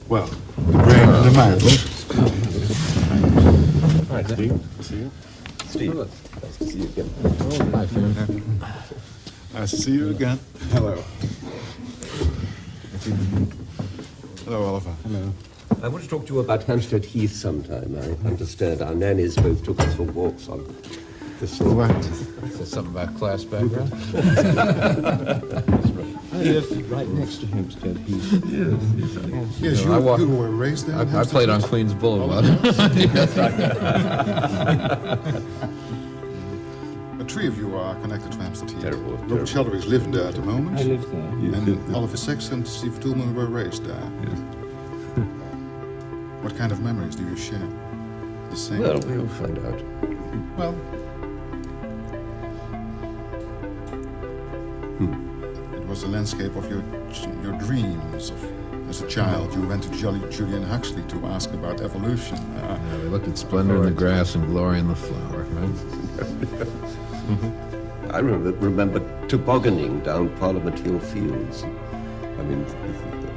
Well, the brain and the mind. All right, Steve. See you. Steve. Nice to see you again. Hi, Steve. Nice to see you again. Hello. Hello, Oliver. Hello. I want to talk to you about Hampstead Heath sometime. I understand our nannies both took us for walks on this sort What? Is there something about class background? I live right next to Hampstead Heath. Yes, I walk- you were raised there? in I Hampstead played on Heath? Queens Boulevard. The three of you are connected to Hampstead Heath. Terrible, Robert Sheldrake is living there at the moment. I live there. And Oliver Sacks and Steve Toulmin were raised there. What kind of memories do you share? The same? Well, we'll find out. Well, it was the landscape of your dreams. As a child, you went to Julian Huxley to ask about evolution. Yeah, we looked at splendor in the grass and glory in the flower, right? I remember tobogganing down Parliament Hill Fields. I mean,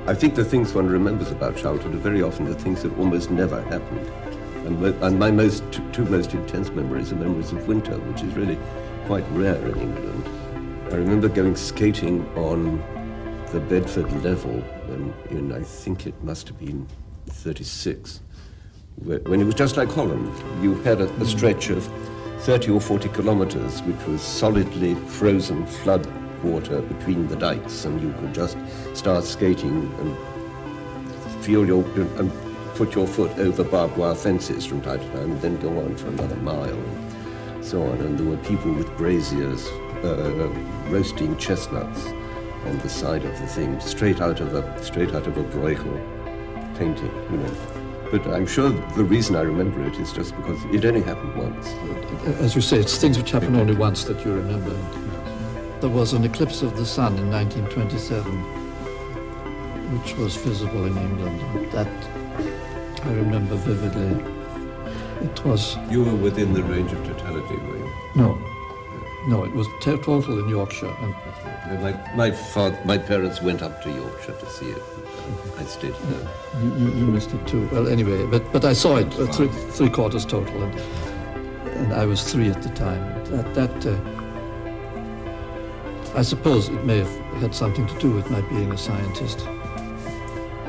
I think the things one remembers about childhood are very often the things that almost never happened. And my two most intense memories are memories of winter, which is really quite rare in England. I remember going skating on the Bedford level in I think it must have been 36, when it was just like Holland. You had a stretch of 30 or 40 kilometers, which was solidly frozen flood water between the dikes, and you could just start skating and and put your foot over barbed wire fences from time to time, and then go on for another mile, and so on. And there were people with braziers roasting chestnuts on the side of the thing, straight out of a Bruegel painting, you know. But I'm sure the reason I remember it is just because it only happened once. As you say, it's things which happen only once that you remember. There was an eclipse of the sun in 1927, which was visible in England. That I remember vividly. It was... You were within the range of totality, were you? No, it was total in Yorkshire. And My parents went up to Yorkshire to see it. I stayed here. you missed it too. Well, anyway, but I saw it, three quarters total, and I was 3 at the time. I suppose it may have had something to do with my being a scientist.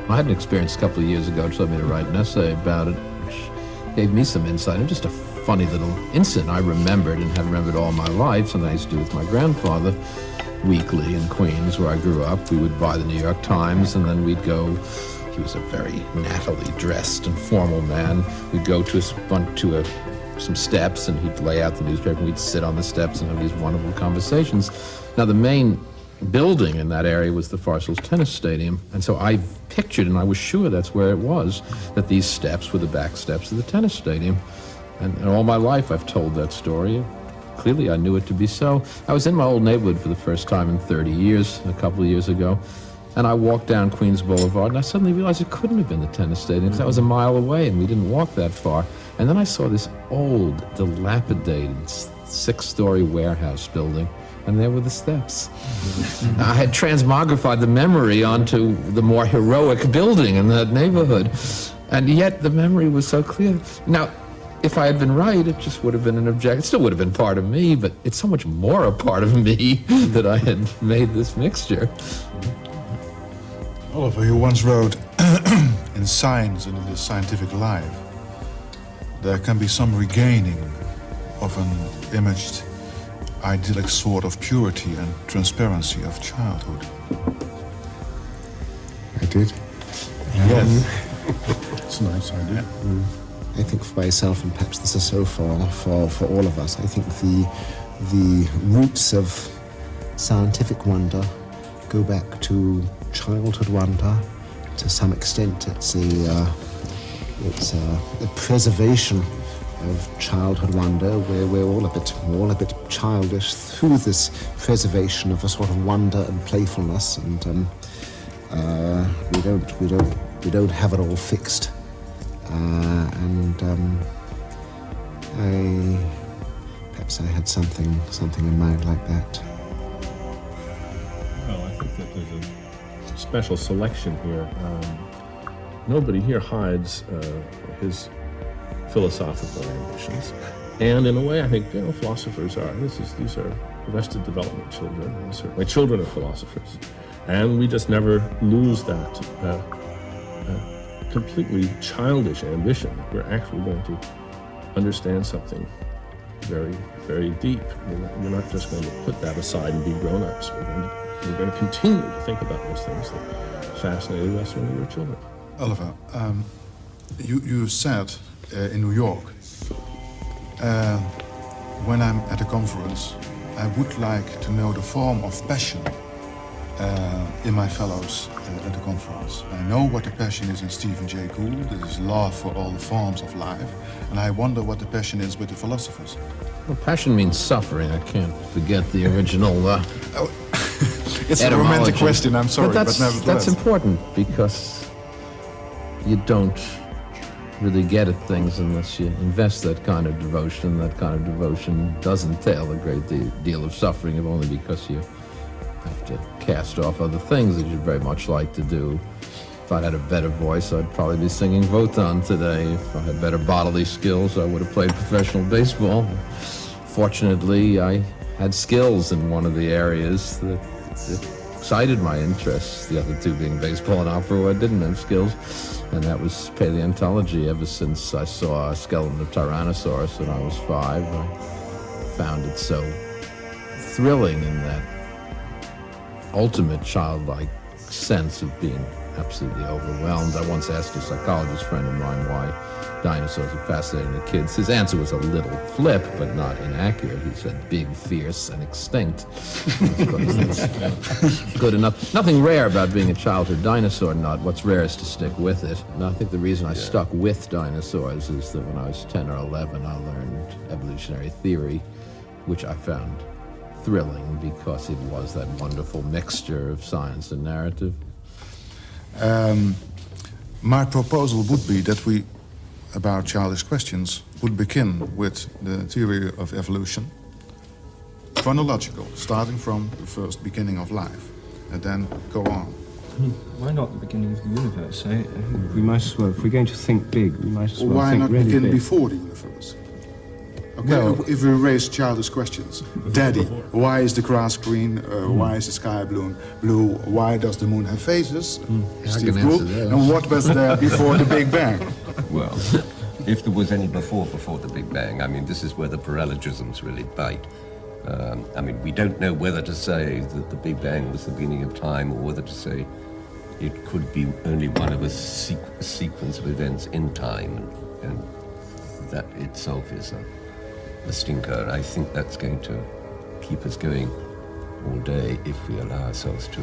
I had an experience a couple of years ago, which led me to write an essay about it, which gave me some insight. And just a funny little incident I remembered and had remembered all my life, something I used to do with my grandfather weekly in Queens, where I grew up. We would buy the New York Times, and then we'd go. He was a very nattily dressed and formal man. We'd go to some steps, and he'd lay out the newspaper, and we'd sit on the steps and have these wonderful conversations. Now, the main building in that area was the Farcells Tennis Stadium, and so I pictured, and I was sure that's where it was, that these steps were the back steps of the tennis stadium. And all my life I've told that story. Clearly I knew it to be so. I was in my old neighborhood for the first time in 30 years, a couple of years ago, and I walked down Queens Boulevard, and I suddenly realized it couldn't have been the tennis stadium, because that was a mile away, and we didn't walk that far. And then I saw this old, dilapidated, 6-story warehouse building, and there were the steps. I had transmogrified the memory onto the more heroic building in that neighborhood, and yet the memory was so clear. Now, if I had been right, it just would have been an object. It still would have been part of me, but it's so much more a part of me that I had made this mixture. Oliver, you once wrote, in science and in the scientific life, there can be some regaining of an imaged, idyllic sort of purity and transparency of childhood. I did. Yes. It's a nice idea. I think for myself, and perhaps this is so for all of us, I think the roots of scientific wonder go back to childhood wonder. To some extent, it's a preservation of childhood wonder, where we're all a bit childish through this preservation of a sort of wonder and playfulness, and we don't have it all fixed. Perhaps I had something in mind like that. Well, I think that there's a special selection here. nobody here hides his philosophical ambitions. And in a way, I think, philosophers are. These are arrested development children, and certainly children of philosophers. And we just never lose that completely childish ambition that we're actually going to understand something very, very deep. We're not just going to put that aside and be grown-ups. We're going to continue to think about those things that fascinated us when we were children. Oliver, you said in New York, when I'm at a conference, I would like to know the form of passion in my fellows at the conference. I know what the passion is in Stephen Jay Gould. It is love for all the forms of life. And I wonder what the passion is with the philosophers. Well, passion means suffering. I can't forget the original It's a romantic question, I'm sorry, but nevertheless. That's important because you don't really get at things unless you invest that kind of devotion. That kind of devotion does entail a great deal of suffering, if only because you have to cast off other things that you'd very much like to do. If I'd had a better voice, I'd probably be singing Votan today. If I had better bodily skills, I would have played professional baseball. Fortunately, I had skills in one of the areas that excited my interests, the other two being baseball and opera, where I didn't have skills, and that was paleontology. Ever since I saw a skeleton of Tyrannosaurus when I was 5, I found it so thrilling in that ultimate childlike sense of being absolutely overwhelmed. I once asked a psychologist friend of mine why dinosaurs are fascinating to kids. His answer was a little flip, but not inaccurate. He said, big, fierce, and extinct. That's good enough. Nothing rare about being a childhood dinosaur nut. What's rare is to stick with it. And I think the reason I stuck with dinosaurs is that when I was 10 or 11, I learned evolutionary theory, which I found thrilling because it was that wonderful mixture of science and narrative. My proposal would be that we, about childish questions, would begin with the theory of evolution, chronological, starting from the first beginning of life, and then go on. Why not the beginning of the universe? I think we might as well, if we're going to think big, we might as well Why think not really begin big. before the universe? Okay, Well- if we raise childish questions, Daddy, why is the grass green? Why is the sky blue? Why does the moon have phases? I Steve can Gould. answer that. And what was there before the Big Bang? Well, if there was any before the Big Bang, I mean, this is where the paralogisms really bite. I mean, we don't know whether to say that the Big Bang was the beginning of time or whether to say it could be only one of a sequence of events in time, and that itself is a stinker. I think that's going to keep us going all day if we allow ourselves to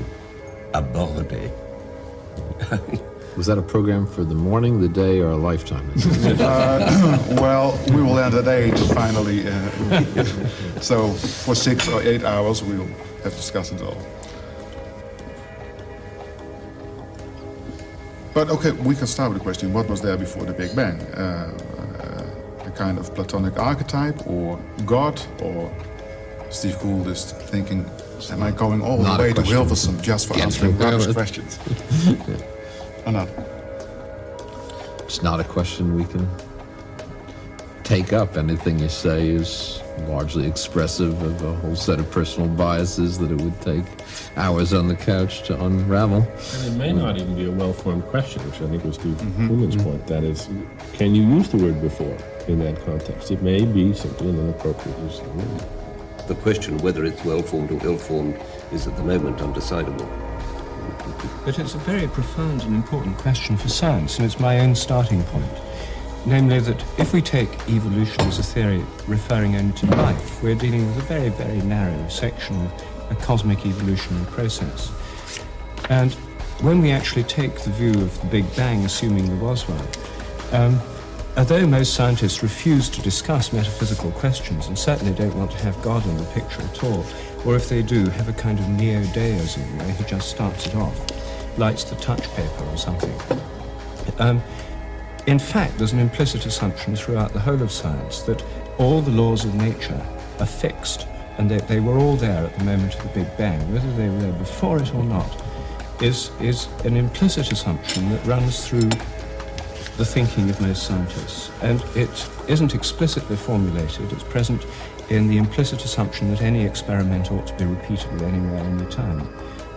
aborder. Was that a program for the morning, the day, or a lifetime? Well, we will end at 8 finally. So for 6 or 8 hours, we will have discussed it all. But okay, we can start with the question, what was there before the Big Bang? A kind of Platonic archetype, or God, or Steve Gould is thinking, am I going all Not the a way to question. Hilversum just for Can't answering think about rubbish it. questions? Or not? It's not a question we can take up. Anything you say is largely expressive of a whole set of personal biases that it would take hours on the couch to unravel. And it may not even be a well-formed question, which I think was to Toulmin's point. That is, can you use the word before in that context? It may be simply an inappropriate use of the word. The question whether it's well-formed or ill-formed is at the moment undecidable. But it's a very profound and important question for science, and it's my own starting point. Namely that if we take evolution as a theory referring only to life, we're dealing with a very, very narrow section of a cosmic evolutionary process. And when we actually take the view of the Big Bang, assuming there was one, although most scientists refuse to discuss metaphysical questions and certainly don't want to have God in the picture at all, or if they do, have a kind of neo-deism where he just starts it off, lights the touch paper or something. In fact, there's an implicit assumption throughout the whole of science that all the laws of nature are fixed and that they were all there at the moment of the Big Bang, whether they were there before it or not. is an implicit assumption that runs through the thinking of most scientists. And it isn't explicitly formulated, it's present in the implicit assumption that any experiment ought to be repeatable anywhere, any time.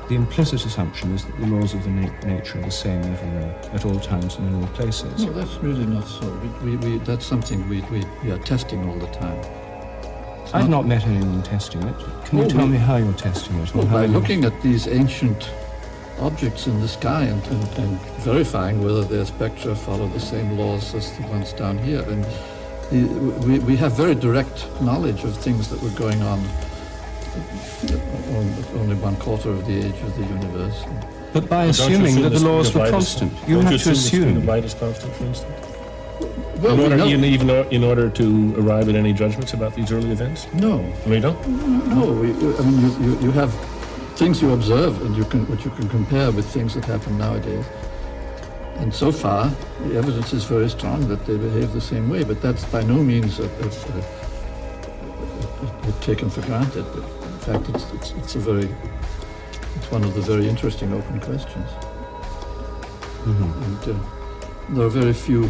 The implicit assumption is that the laws of the nature are the same everywhere, at all times and in all places. No, that's really not so. That's something we are testing all the time. I've not met anyone testing it. Can you tell me how you're testing it? Or Well, how by you- looking at these ancient objects in the sky and verifying whether their spectra follow the same laws as the ones down here. And we have very direct knowledge of things that were going on only 1/4 of the age of the universe. But by Don't you assuming assume that the laws were light is- constant, you don't have to the speed assume. of light is constant, for instance? Well, we know- In order to arrive at any judgments about these early events? no, No, you don't? no. I mean, you have things you observe and which you can compare with things that happen nowadays. And so far, the evidence is very strong that they behave the same way. But that's by no means taken for granted. But in fact, it's one of the very interesting open questions. And there are very few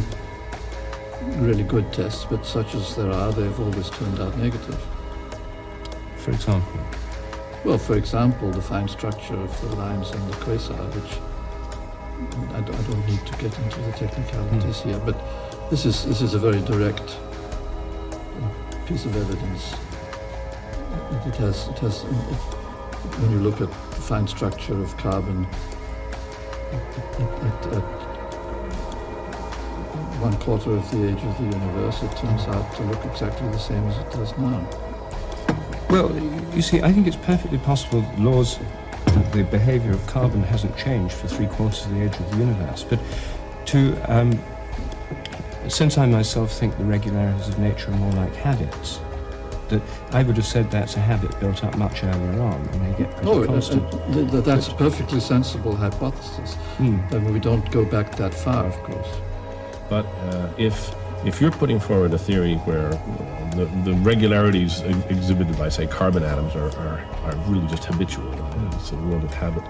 really good tests, but such as there are, they've always turned out negative. For example. Well, for example, the fine structure of the lines in the quasar, which I don't need to get into the technicalities here, but this is a very direct piece of evidence. It has when you look at the fine structure of carbon at 1/4 of the age of the universe, it turns out to look exactly the same as it does now. Well, you see, I think it's perfectly possible that the behavior of carbon hasn't changed for 3/4 of the age of the universe. But since I myself think the regularities of nature are more like habits, that I would have said that's a habit built up much earlier on, and they get pretty constant. That's a perfectly sensible hypothesis. I mean, we don't go back that far, of course. But if you're putting forward a theory where the regularities exhibited by, say, carbon atoms are really just habitual, it's a world of habit,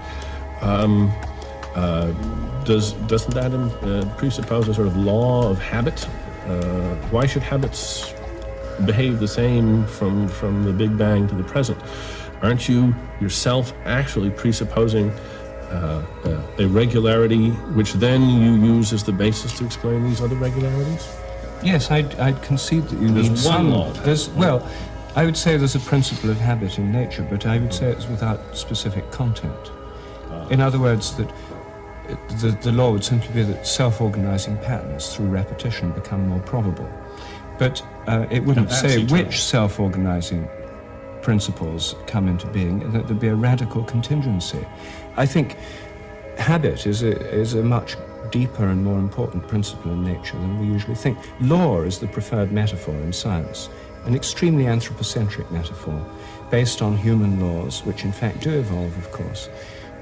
doesn't that presuppose a sort of law of habit? Why should habits behave the same from the Big Bang to the present? Aren't you yourself actually presupposing a regularity which then you use as the basis to explain these other regularities? Yes, I'd concede that you There's need one some. law. Well, I would say there's a principle of habit in nature, but I would say it's without specific content. In other words, that the law would simply be that self-organizing patterns through repetition become more probable. But it wouldn't say Capacity which self-organizing principles come into being, and that there'd be a radical contingency. I think habit is a much deeper and more important principle in nature than we usually think. Law is the preferred metaphor in science, an extremely anthropocentric metaphor, based on human laws, which in fact do evolve, of course.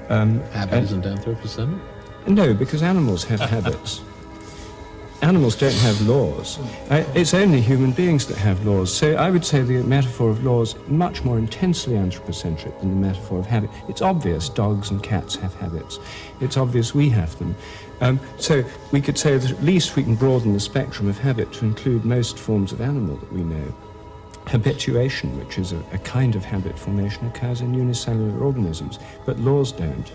Habit isn't anthropocentric? No, because animals have habits. Animals don't have laws. It's only human beings that have laws. So I would say the metaphor of laws much more intensely anthropocentric than the metaphor of habit. It's obvious dogs and cats have habits. It's obvious we have them. So we could say that at least we can broaden the spectrum of habit to include most forms of animal that we know. Habituation, which is a kind of habit formation, occurs in unicellular organisms, but laws don't.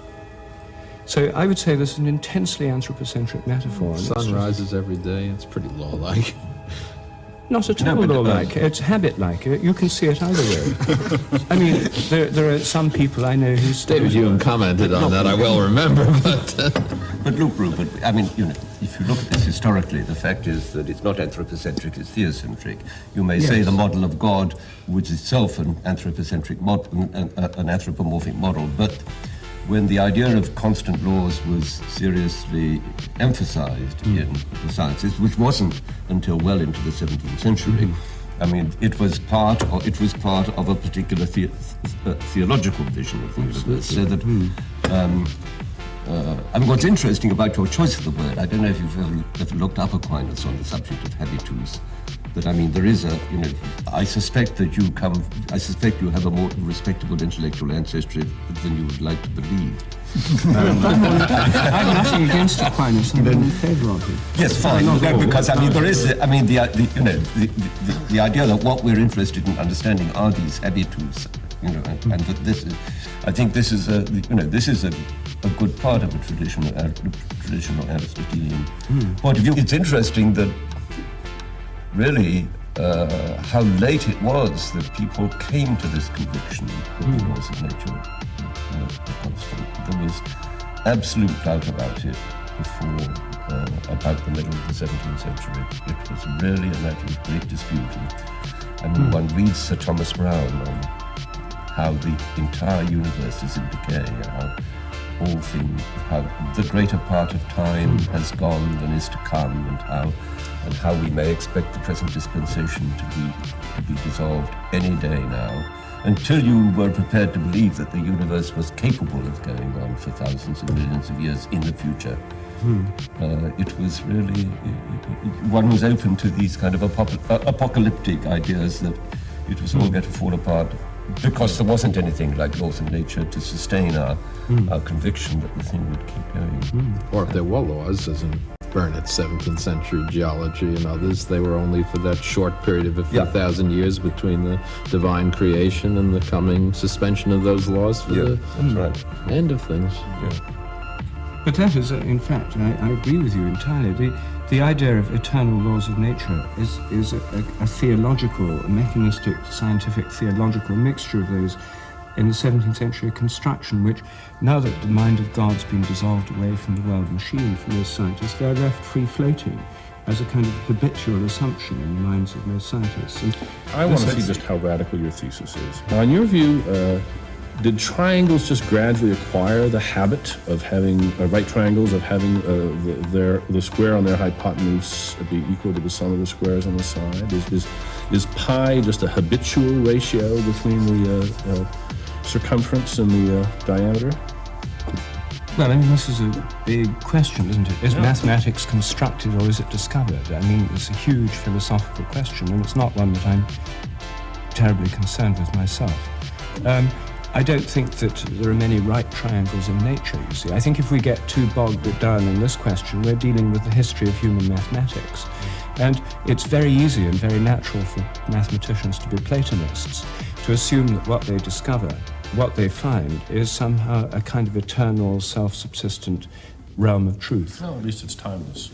So I would say this is an intensely anthropocentric metaphor. The sun rises every day. It's pretty law-like. Not at all law-like. It's habit-like. You can see it either way. I mean, there are some people I know who... David Hume commented on that, I well remember, but... But look, Rupert, I mean, if you look at this historically, the fact is that it's not anthropocentric, it's theocentric. You may say the model of God, which is itself an anthropocentric model, an anthropomorphic model, but when the idea of constant laws was seriously emphasized in the sciences, which wasn't until well into the 17th century, I mean, it was part of a particular theological vision of things. So that, I mean, what's interesting about your choice of the word, I don't know if you've ever looked up Aquinas on the subject of habitus, but I mean, there is I suspect you have a more respectable intellectual ancestry than you would like to believe. I have nothing against Aquinas. I'm in favour of it. Yes, fine. Because I mean, there is, the idea that what we're interested in understanding are these habitus, and that this is, I think this is a good part of a traditional Aristotelian point of view. It's interesting that really how late it was that people came to this conviction that the laws of nature are constant. There was absolute doubt about it before about the middle of the 17th century. It was really a matter of great dispute. And one reads Sir Thomas Browne on how the entire universe is in decay, how the greater part of time has gone than is to come, and how we may expect the present dispensation to be dissolved any day now, until you were prepared to believe that the universe was capable of going on for thousands of millions of years in the future. It was really, one was open to these kind of apocalyptic ideas that it was all going to fall apart because there wasn't anything like laws of nature to sustain our conviction that the thing would keep going. Or if there were laws, as in Burnett's 17th century geology and others, they were only for that short period of a few thousand years between the divine creation and the coming suspension of those laws for the end of things. But that is, in fact, I agree with you entirely. The idea of eternal laws of nature is a theological, a mechanistic, scientific, theological mixture of those in the 17th century construction, which, now that the mind of God's been dissolved away from the world machine for most scientists, they're left free-floating as a kind of habitual assumption in the minds of most scientists. And I want to see just how radical your thesis is. Now, in your view, did triangles just gradually acquire the habit of having right triangles, of having the square on their hypotenuse be equal to the sum of the squares on the side? Is pi just a habitual ratio between the circumference and the diameter? Well, I mean, this is a big question, isn't it? Is mathematics constructed or is it discovered? I mean, it's a huge philosophical question, and it's not one that I'm terribly concerned with myself. I don't think that there are many right triangles in nature, you see. I think if we get too bogged down in this question, we're dealing with the history of human mathematics. And it's very easy and very natural for mathematicians to be Platonists, to assume that what they discover, what they find, is somehow a kind of eternal, self-subsistent realm of truth. No, at least it's timeless.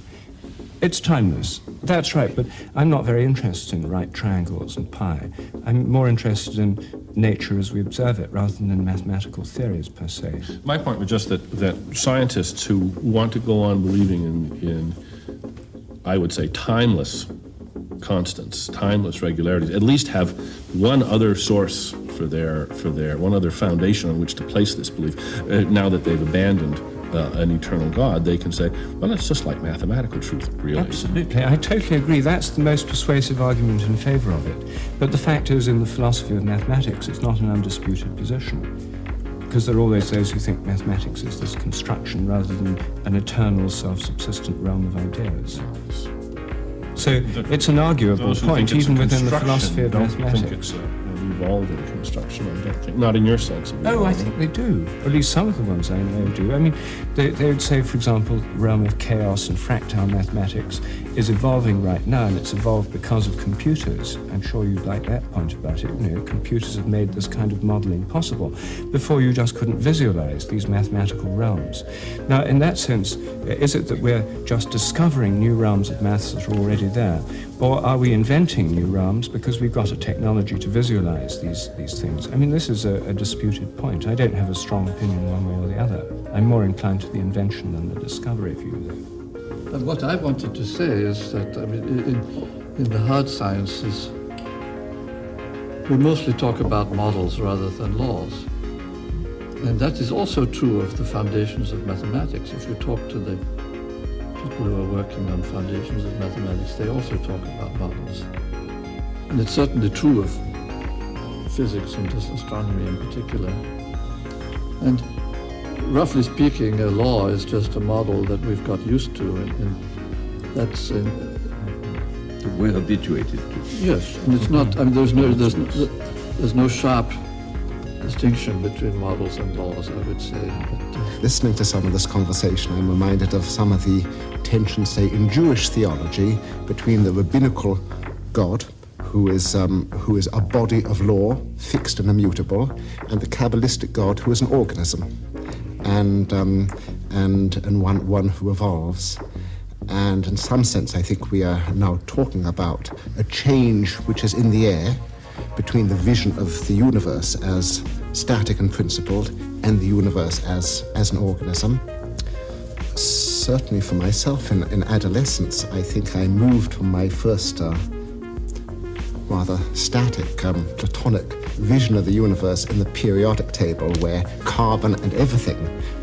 It's timeless, that's right, but I'm not very interested in right triangles and pi. I'm more interested in nature as we observe it, rather than in mathematical theories per se. My point was just that scientists who want to go on believing in I would say, timeless constants, timeless regularities, at least have one other source for their one other foundation on which to place this belief. Now that they've abandoned an eternal God, they can say, well, it's just like mathematical truth, really. Absolutely, I totally agree. That's the most persuasive argument in favor of it. But the fact is, in the philosophy of mathematics, it's not an undisputed position. Because there are always those who think mathematics is this construction rather than an eternal, self-subsistent realm of ideas. So it's an arguable point, even within the philosophy of mathematics. Think it's an evolving construction, I don't think. Not in your sense of I think they do. Or at least some of the ones I know do. I mean, they would say, for example, the realm of chaos and fractal mathematics is evolving right now, and it's evolved because of computers. I'm sure you'd like that point about it. You know, computers have made this kind of modeling possible. Before, you just couldn't visualize these mathematical realms. Now, in that sense, is it that we're just discovering new realms of maths that are already there? Or are we inventing new realms because we've got a technology to visualize these things? I mean, this is a disputed point. I don't have a strong opinion one way or the other. I'm more inclined to the invention than the discovery view, though. And what I wanted to say is that, I mean, in the hard sciences, we mostly talk about models rather than laws. And that is also true of the foundations of mathematics. If you talk to the people who are working on foundations of mathematics, they also talk about models. And it's certainly true of physics and astronomy in particular. And roughly speaking, a law is just a model that we've got used to, and that's we're habituated to. Yes, and it's not. I mean, there's no sharp distinction between models and laws, I would say. But, Listening to some of this conversation, I'm reminded of some of the tensions, say, in Jewish theology between the rabbinical God, who is a body of law, fixed and immutable, and the Kabbalistic God, who is an organism, and one who evolves. And in some sense, I think we are now talking about a change which is in the air between the vision of the universe as static and principled and the universe as an organism. Certainly for myself in adolescence, I think I moved from my first rather static, platonic vision of the universe in the periodic table where carbon and everything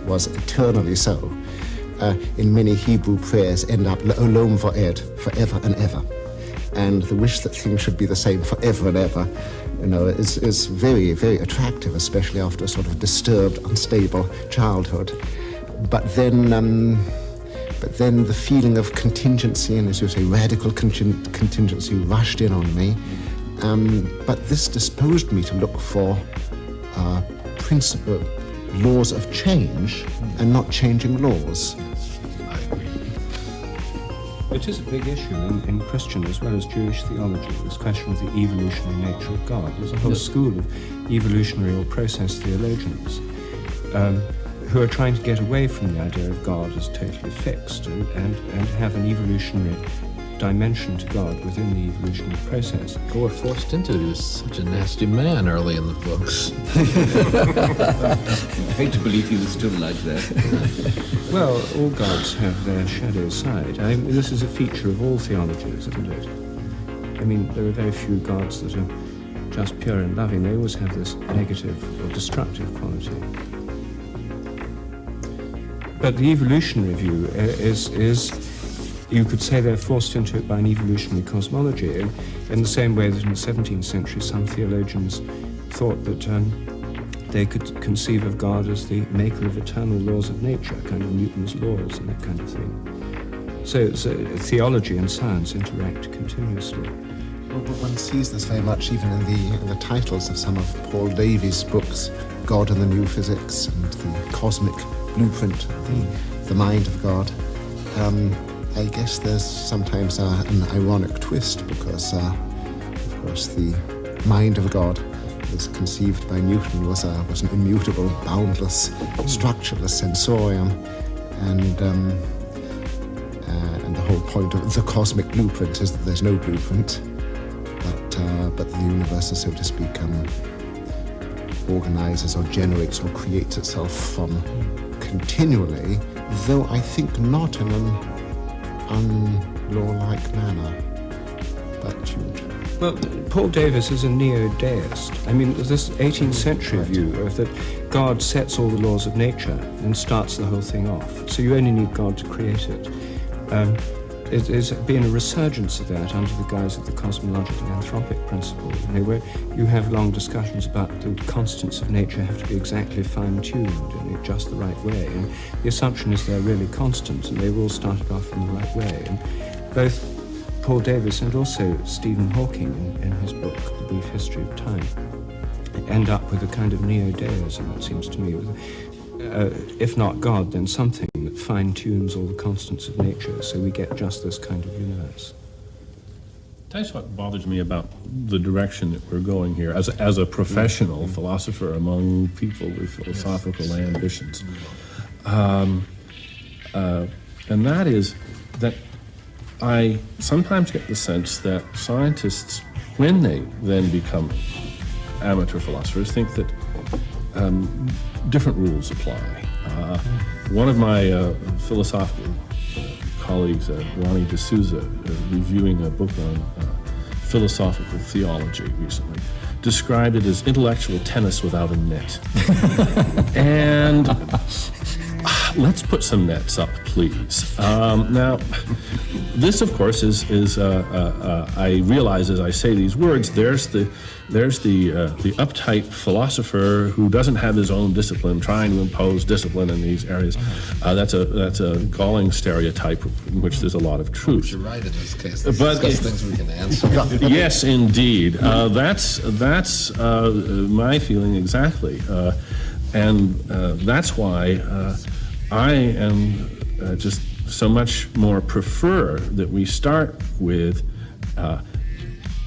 was eternally so. In many Hebrew prayers end up L'olam va'ed, forever and ever. And the wish that things should be the same forever and ever, is very, very attractive, especially after a sort of disturbed, unstable childhood. But then the feeling of contingency, and as you say, radical contingency rushed in on me. But this disposed me to look for laws of change and not changing laws. It is a big issue in Christian as well as Jewish theology, this question of the evolutionary nature of God. There's a whole school of evolutionary or process theologians who are trying to get away from the idea of God as totally fixed and have an evolutionary dimension to God within the evolutionary process. Gore forced into it. He was such a nasty man early in the books. I hate to believe he was still like that. Well, all gods have their shadow side. This is a feature of all theologies, isn't it? I mean, there are very few gods that are just pure and loving. They always have this negative or destructive quality. But the evolutionary view is you could say they're forced into it by an evolutionary cosmology, in the same way that in the 17th century some theologians thought that they could conceive of God as the maker of eternal laws of nature, kind of Newton's laws and that kind of thing. So theology and science interact continuously. Well, one sees this very much even in the titles of some of Paul Davies' books, God and the New Physics, and the Cosmic Blueprint, the Mind of God. I guess there's sometimes an ironic twist because, of course, the mind of God, as conceived by Newton, was an immutable, boundless, structureless sensorium, and the whole point of the cosmic blueprint is that there's no blueprint, but the universe, so to speak, organizes or generates or creates itself from continually, though I think not in an unlaw-like manner. But well, Paul Davies is a neo-deist. I mean, this 18th century view of that God sets all the laws of nature and starts the whole thing off. So you only need God to create it. There's been a resurgence of that under the guise of the cosmological anthropic principle, where you have long discussions about the constants of nature have to be exactly fine-tuned and just the right way. And the assumption is they're really constant and they all started off in the right way. And both Paul Davies and also Stephen Hawking in his book, The Brief History of Time, end up with a kind of neo-deism, it seems to me, with if not God, then something that fine-tunes all the constants of nature, so we get just this kind of universe. That's what bothers me about the direction that we're going here as a professional philosopher among people with philosophical ambitions. And that is that I sometimes get the sense that scientists, when they then become amateur philosophers, think that different rules apply. One of my philosophical colleagues, Ronnie D'Souza, reviewing a book on philosophical theology recently, described it as intellectual tennis without a net. And let's put some nets up, please. Now, this, of course, is I realize as I say these words, there's the there's the uptight philosopher who doesn't have his own discipline, trying to impose discipline in these areas. That's a galling stereotype in which there's a lot of truth. You're right in this case. Let's But discuss things we can answer. Yes, indeed. That's my feeling exactly, and that's why I am just so much more prefer that we start with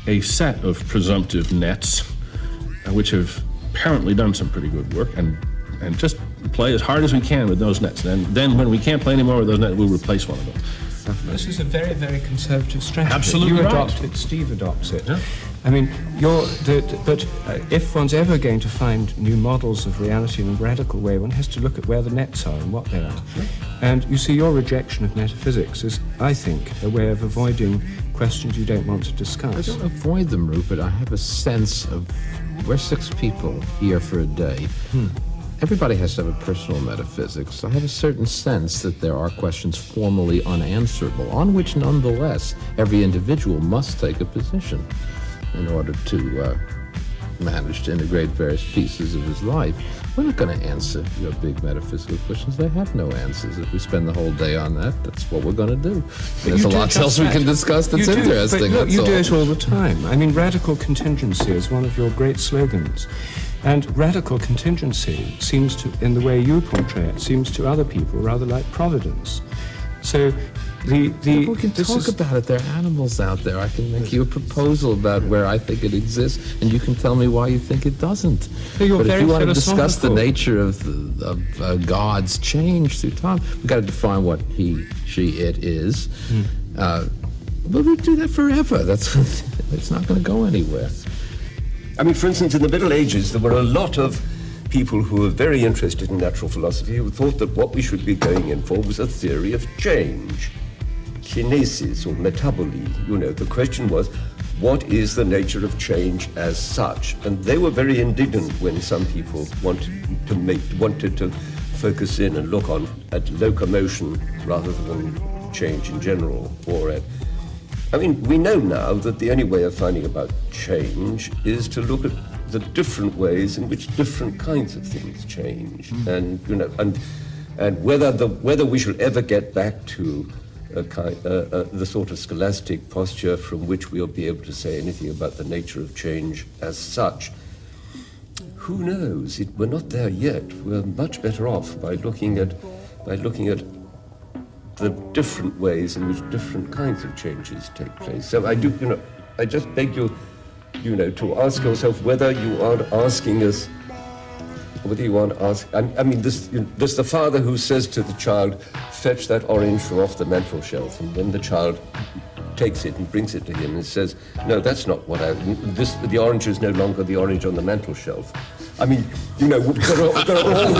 a set of presumptive nets, which have apparently done some pretty good work, and just play as hard as we can with those nets. And then when we can't play anymore with those nets, we'll replace one of them. This is a very, very conservative strategy. Absolutely You right. adopt it, Steve adopts it. Yeah. I mean, if one's ever going to find new models of reality in a radical way, one has to look at where the nets are and what they are. And you see, your rejection of metaphysics is, I think, a way of avoiding questions you don't want to I discuss. don't avoid them, Rupert. I have a sense of we're 6 people here for a day. Everybody has to have a personal metaphysics. I have a certain sense that there are questions formally unanswerable, on which nonetheless every individual must take a position in order to manage to integrate various pieces of his life. We're not going to answer your big metaphysical questions. They have no answers. If we spend the whole day on that, that's what we're going to do. There's a lot else we can discuss that's interesting. But look, that's you all. do it all the time. I mean, radical contingency is one of your great slogans. And radical contingency seems to, in the way you portray it, seems to other people rather like providence. So We can talk about it. There are animals out there. I can make you a proposal about where I think it exists, and you can tell me why you think it doesn't. you're But if very you want to discuss the philosophical. nature of God's change through time, we've got to define what he, she, it is. But we do that forever. It's not going to go anywhere. I mean, for instance, in the Middle Ages, there were a lot of people who were very interested in natural philosophy who thought that what we should be going in for was a theory of change, kinesis or metaboly. You know, the question was, what is the nature of change as such? And they were very indignant when some people wanted to focus in and look at locomotion rather than change in general, or at I mean, we know now that the only way of finding about change is to look at the different ways in which different kinds of things change, and you know, and whether we shall ever get back to the sort of scholastic posture from which we'll be able to say anything about the nature of change as such. Who knows? We're not there yet. We're much better off by looking at the different ways in which different kinds of changes take place. So I do, you know, I just beg you, you know, to ask yourself whether you aren't asking us, whether you aren't asking, I mean, there's the father who says to the child, fetch that orange from off the mantel shelf, and when the child takes it and brings it to him and says, no, that's not what the orange is no longer the orange on the mantel shelf. I mean, you know, there are all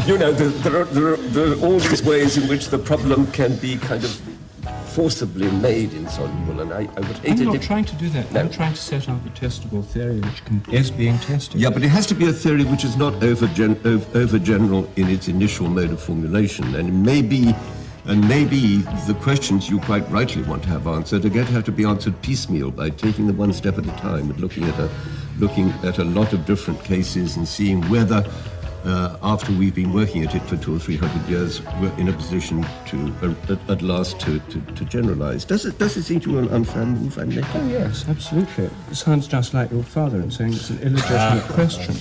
you know, there are all these ways in which the problem can be kind of forcibly made insoluble, and I would hate it. I'm not trying to do that. No. I'm trying to set up a testable theory which is being tested. Yeah, but it has to be a theory which is not over general in its initial mode of formulation, and maybe the questions you quite rightly want to have answered are going to have to be answered piecemeal by taking them one step at a time and looking at a lot of different cases and seeing whether, after we've been working at it for 200 or 300 years, we're in a position to, at last, to generalize. Does it seem to you an unfair move I'm making? Oh, yes, absolutely. It sounds just like your father in saying it's an illegitimate question.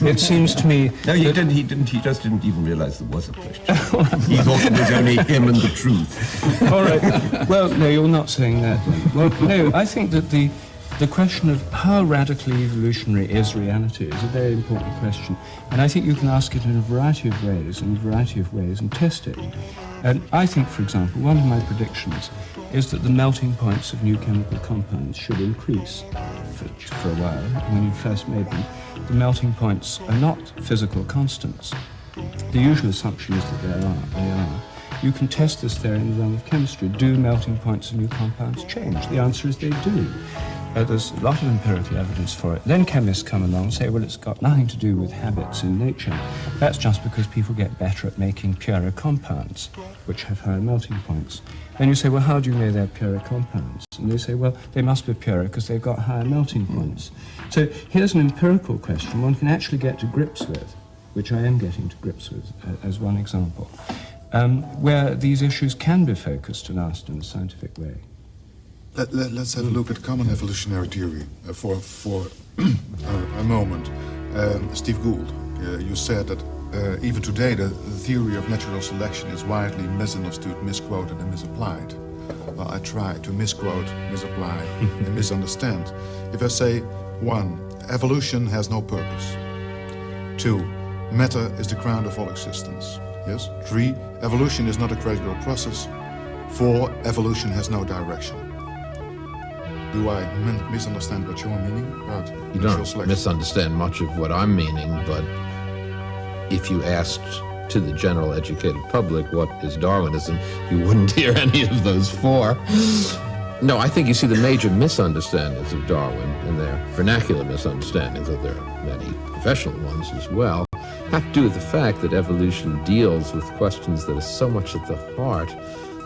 It seems to me... No, he didn't. He just didn't even realize there was a question. He thought it was only him and the truth. All right. Well, no, you're not saying that then. Well, no, I think that the question of how radically evolutionary is reality is a very important question. And I think you can ask it in a variety of ways, and test it. And I think, for example, one of my predictions is that the melting points of new chemical compounds should increase for a while. When you first made them, the melting points are not physical constants. The usual assumption is that they are. You can test this theory in the realm of chemistry. Do melting points of new compounds change? The answer is they do. There's a lot of empirical evidence for it. Then chemists come along and say, well, it's got nothing to do with habits in nature. that's just because people get better at making purer compounds, which have higher melting points. Then you say, well, how do you know they're purer compounds? And they say, well, they must be purer because they've got higher melting points. So here's an empirical question one can actually get to grips with, which I am getting to grips with as one example, where these issues can be focused and asked in a scientific way. Let's have a look at common evolutionary theory for a moment. Steve Gould, you said that even today the theory of natural selection is widely misunderstood, misquoted, and misapplied. Well, I try to misquote, misapply, and misunderstand. If I say, 1, evolution has no purpose. 2, matter is the ground of all existence. Yes. 3, evolution is not a gradual process. 4, evolution has no direction. Do I misunderstand what you're meaning about You natural don't selection? misunderstand much of what I'm meaning, but if you asked to the general educated public what is Darwinism, you wouldn't hear any of those 4. No, I think you see the major misunderstandings of Darwin, and their vernacular misunderstandings, though there are many professional ones as well, have to do with the fact that evolution deals with questions that are so much at the heart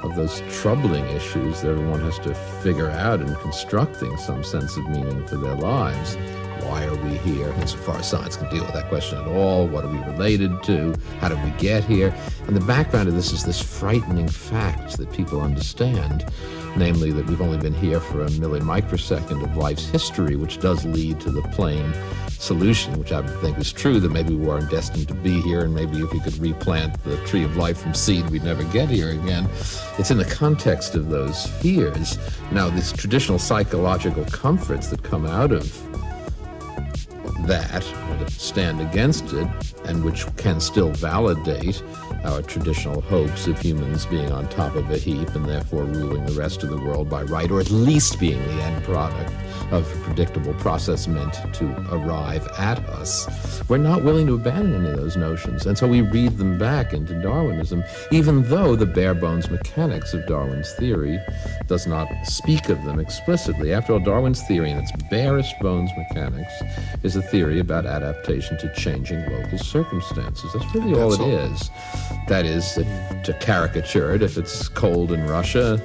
of those troubling issues that everyone has to figure out in constructing some sense of meaning for their lives. Why are we here? Insofar as science can deal with that question at all, what are we related to? How did we get here? And the background of this is this frightening fact that people understand, namely that we've only been here for a millimicrosecond of life's history, which does lead to the plain solution, which I think is true, that maybe we weren't destined to be here, and maybe if we could replant the tree of life from seed, we'd never get here again. It's in the context of those fears. Now, these traditional psychological comforts that come out of that, or that stand against it, and which can still validate our traditional hopes of humans being on top of a heap and therefore ruling the rest of the world by right, or at least being the end product of a predictable process meant to arrive at us. We're not willing to abandon any of those notions, and so we read them back into Darwinism, even though the bare bones mechanics of Darwin's theory does not speak of them explicitly. After all, Darwin's theory in its barest bones mechanics is a theory about adaptation to changing local circumstances. That's really all it is. That is, to caricature it, if it's cold in Russia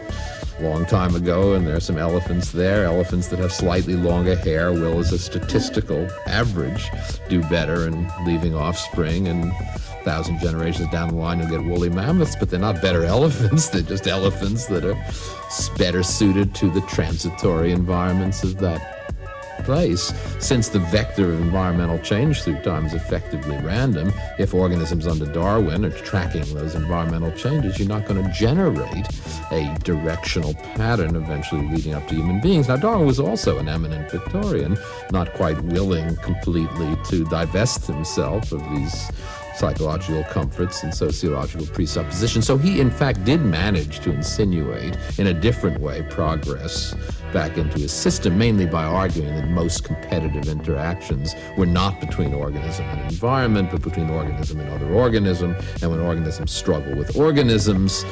a long time ago and there are some elephants there, elephants that have slightly longer hair will, as a statistical average, do better in leaving offspring, and 1,000 generations down the line you'll get woolly mammoths, but they're not better elephants, they're just elephants that are better suited to the transitory environments of that place. Since the vector of environmental change through time is effectively random, if organisms under Darwin are tracking those environmental changes, you're not going to generate a directional pattern eventually leading up to human beings. Now, Darwin was also an eminent Victorian, not quite willing completely to divest himself of these psychological comforts and sociological presuppositions. So he, in fact, did manage to insinuate, in a different way, progress back into his system, mainly by arguing that most competitive interactions were not between organism and environment, but between organism and other organism, and when organisms struggle with organisms,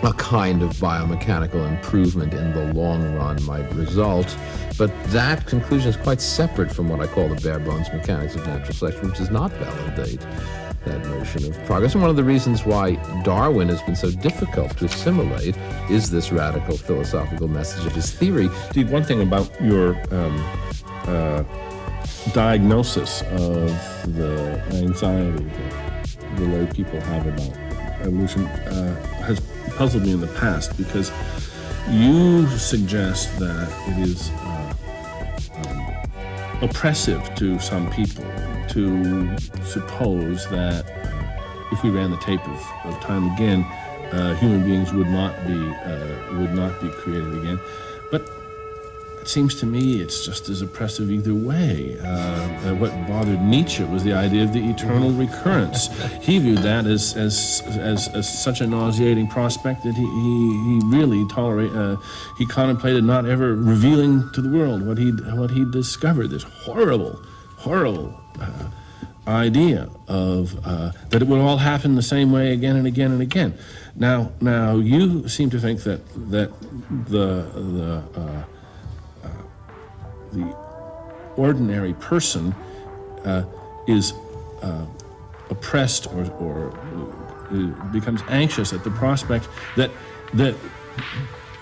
a kind of biomechanical improvement in the long run might result. But that conclusion is quite separate from what I call the bare bones mechanics of natural selection, which does not validate that notion of progress. And one of the reasons why Darwin has been so difficult to assimilate is this radical philosophical message of his theory. Steve, one thing about your diagnosis of the anxiety that the lay people have about evolution has puzzled me in the past, because you suggest that it is oppressive to some people to suppose that if we ran the tape of time again, human beings would not be created again. But it seems to me it's just as oppressive either way. What bothered Nietzsche was the idea of the eternal recurrence. He viewed that as such a nauseating prospect that he really he contemplated not ever revealing to the world what he discovered. This horrible idea of that it would all happen the same way again and again and again. Now you seem to think that the ordinary person is oppressed or becomes anxious at the prospect that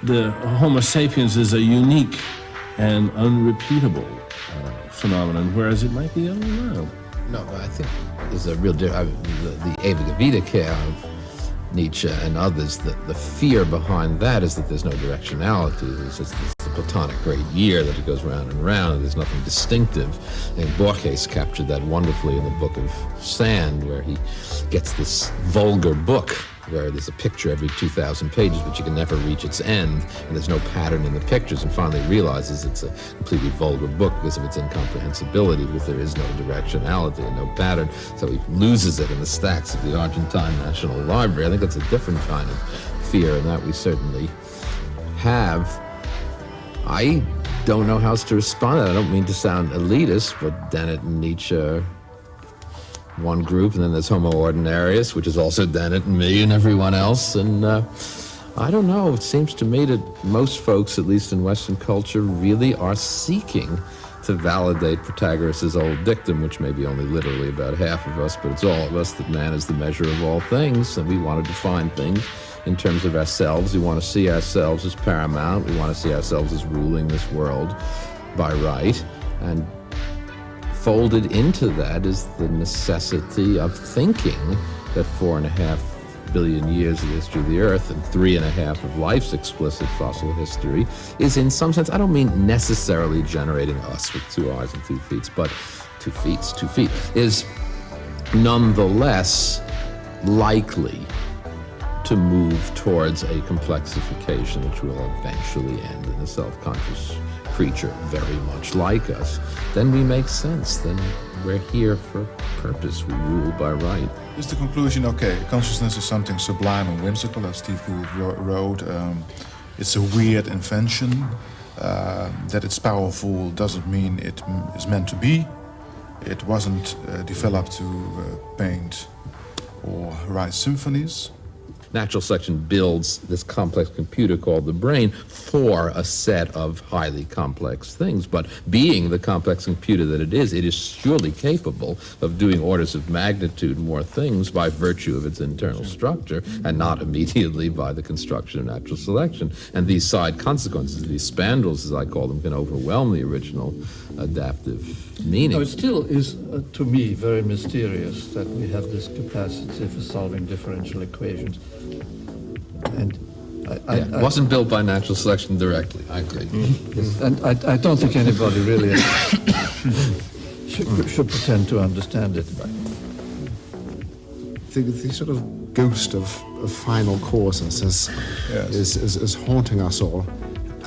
the Homo sapiens is a unique and unrepeatable phenomenon, whereas it might be, I don't know. No, but I think there's a real difference. The ewige Wiederkehr of Nietzsche and others, the fear behind that is that there's no directionality. It's the Platonic great year that it goes round and round, and there's nothing distinctive. And Borges captured that wonderfully in the Book of Sand, where he gets this vulgar book where there's a picture every 2,000 pages, but you can never reach its end, and there's no pattern in the pictures, and finally realizes it's a completely vulgar book because of its incomprehensibility, because there is no directionality and no pattern, so he loses it in the stacks of the Argentine National Library. I think that's a different kind of fear, and that we certainly have. I don't know how else to respond to that. I don't mean to sound elitist, but Dennett and Nietzsche are one group, and then there's Homo ordinarius, which is also Dennett and me and everyone else. And I don't know, it seems to me that most folks, at least in Western culture, really are seeking to validate Protagoras' old dictum, which may be only literally about half of us, but it's all of us, that man is the measure of all things, and we want to define things in terms of ourselves. We want to see ourselves as paramount. We want to see ourselves as ruling this world by right. And folded into that is the necessity of thinking that 4.5 billion years of the history of the Earth and 3.5 of life's explicit fossil history is, in some sense, I don't mean necessarily generating us with 2 eyes and 2 feet, but 2 feet, is nonetheless likely to move towards a complexification which will eventually end in a self-conscious creature very much like us. Then we make sense. Then we're here for purpose. We rule by right. Is the conclusion, okay, consciousness is something sublime and whimsical, as Steve Gould wrote. It's a weird invention. That it's powerful doesn't mean it is meant to be. It wasn't developed to paint or write symphonies. Natural selection builds this complex computer called the brain for a set of highly complex things. But being the complex computer that it is surely capable of doing orders of magnitude more things by virtue of its internal structure, and not immediately by the construction of natural selection. And these side consequences, these spandrels, as I call them, can overwhelm the original adaptive meaning. No, it still is, to me, very mysterious that we have this capacity for solving differential equations. And it wasn't built by natural selection directly, I agree. And I don't think anybody really should pretend to understand it. The sort of ghost of final causes is haunting us all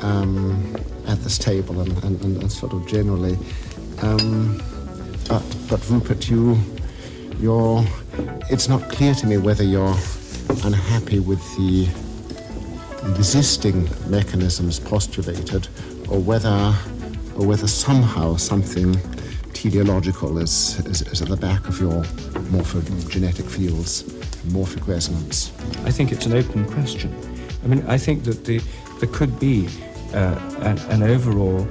at this table and sort of generally. But Rupert, it's not clear to me whether you're unhappy with the existing mechanisms postulated, or whether somehow something teleological is at the back of your morphogenetic fields, morphic resonance. I think it's an open question. I mean, I think that there could be an overall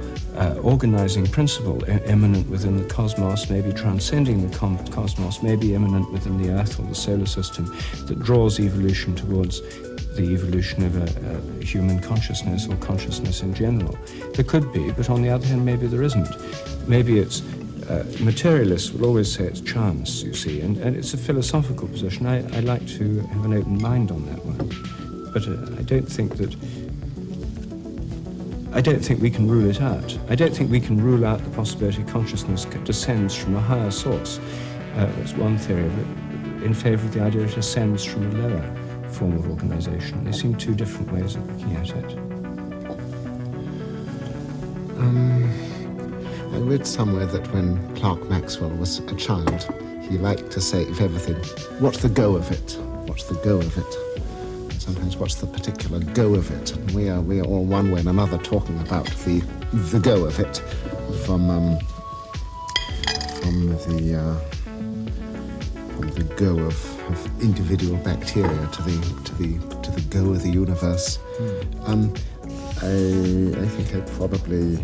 organizing principle immanent within the cosmos, maybe transcending the cosmos, maybe immanent within the Earth or the solar system, that draws evolution towards the evolution of a human consciousness or consciousness in general. There could be, but on the other hand, maybe there isn't. Maybe it's materialists will always say it's chance, you see, and it's a philosophical position. I like to have an open mind on that one, but I don't think we can rule it out. I don't think we can rule out the possibility consciousness descends from a higher source. That's one theory of it, in favor of the idea it ascends from a lower form of organization. They seem two different ways of looking at it. I read somewhere that when Clerk Maxwell was a child, he liked to say of everything, what's the go of it? What's the go of it? And sometimes what's the particular go of it? And we are all one way and another talking about the go of it from the go of individual bacteria to the go of the universe. I think I probably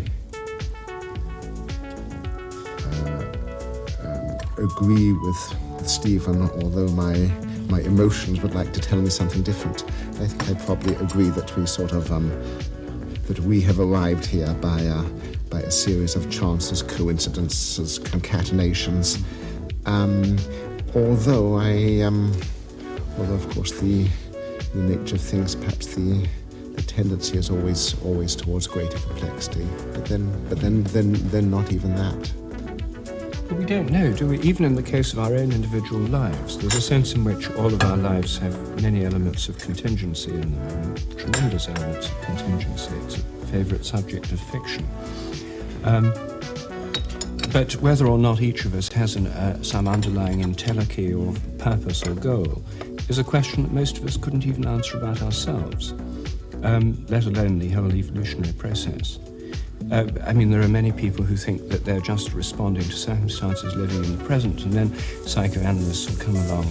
agree with Stephen, although my emotions would like to tell me something different. I think I probably agree that we sort of that we have arrived here by a series of chances, coincidences, concatenations. Although of course the nature of things, perhaps the tendency is always towards greater complexity. But then not even that. But we don't know, do we? Even in the case of our own individual lives, there's a sense in which all of our lives have many elements of contingency in them, and tremendous elements of contingency. It's a favourite subject of fiction. But whether or not each of us has some underlying entelechy or purpose or goal is a question that most of us couldn't even answer about ourselves, let alone the whole evolutionary process. I mean, there are many people who think that they're just responding to circumstances living in the present, and then psychoanalysts will come along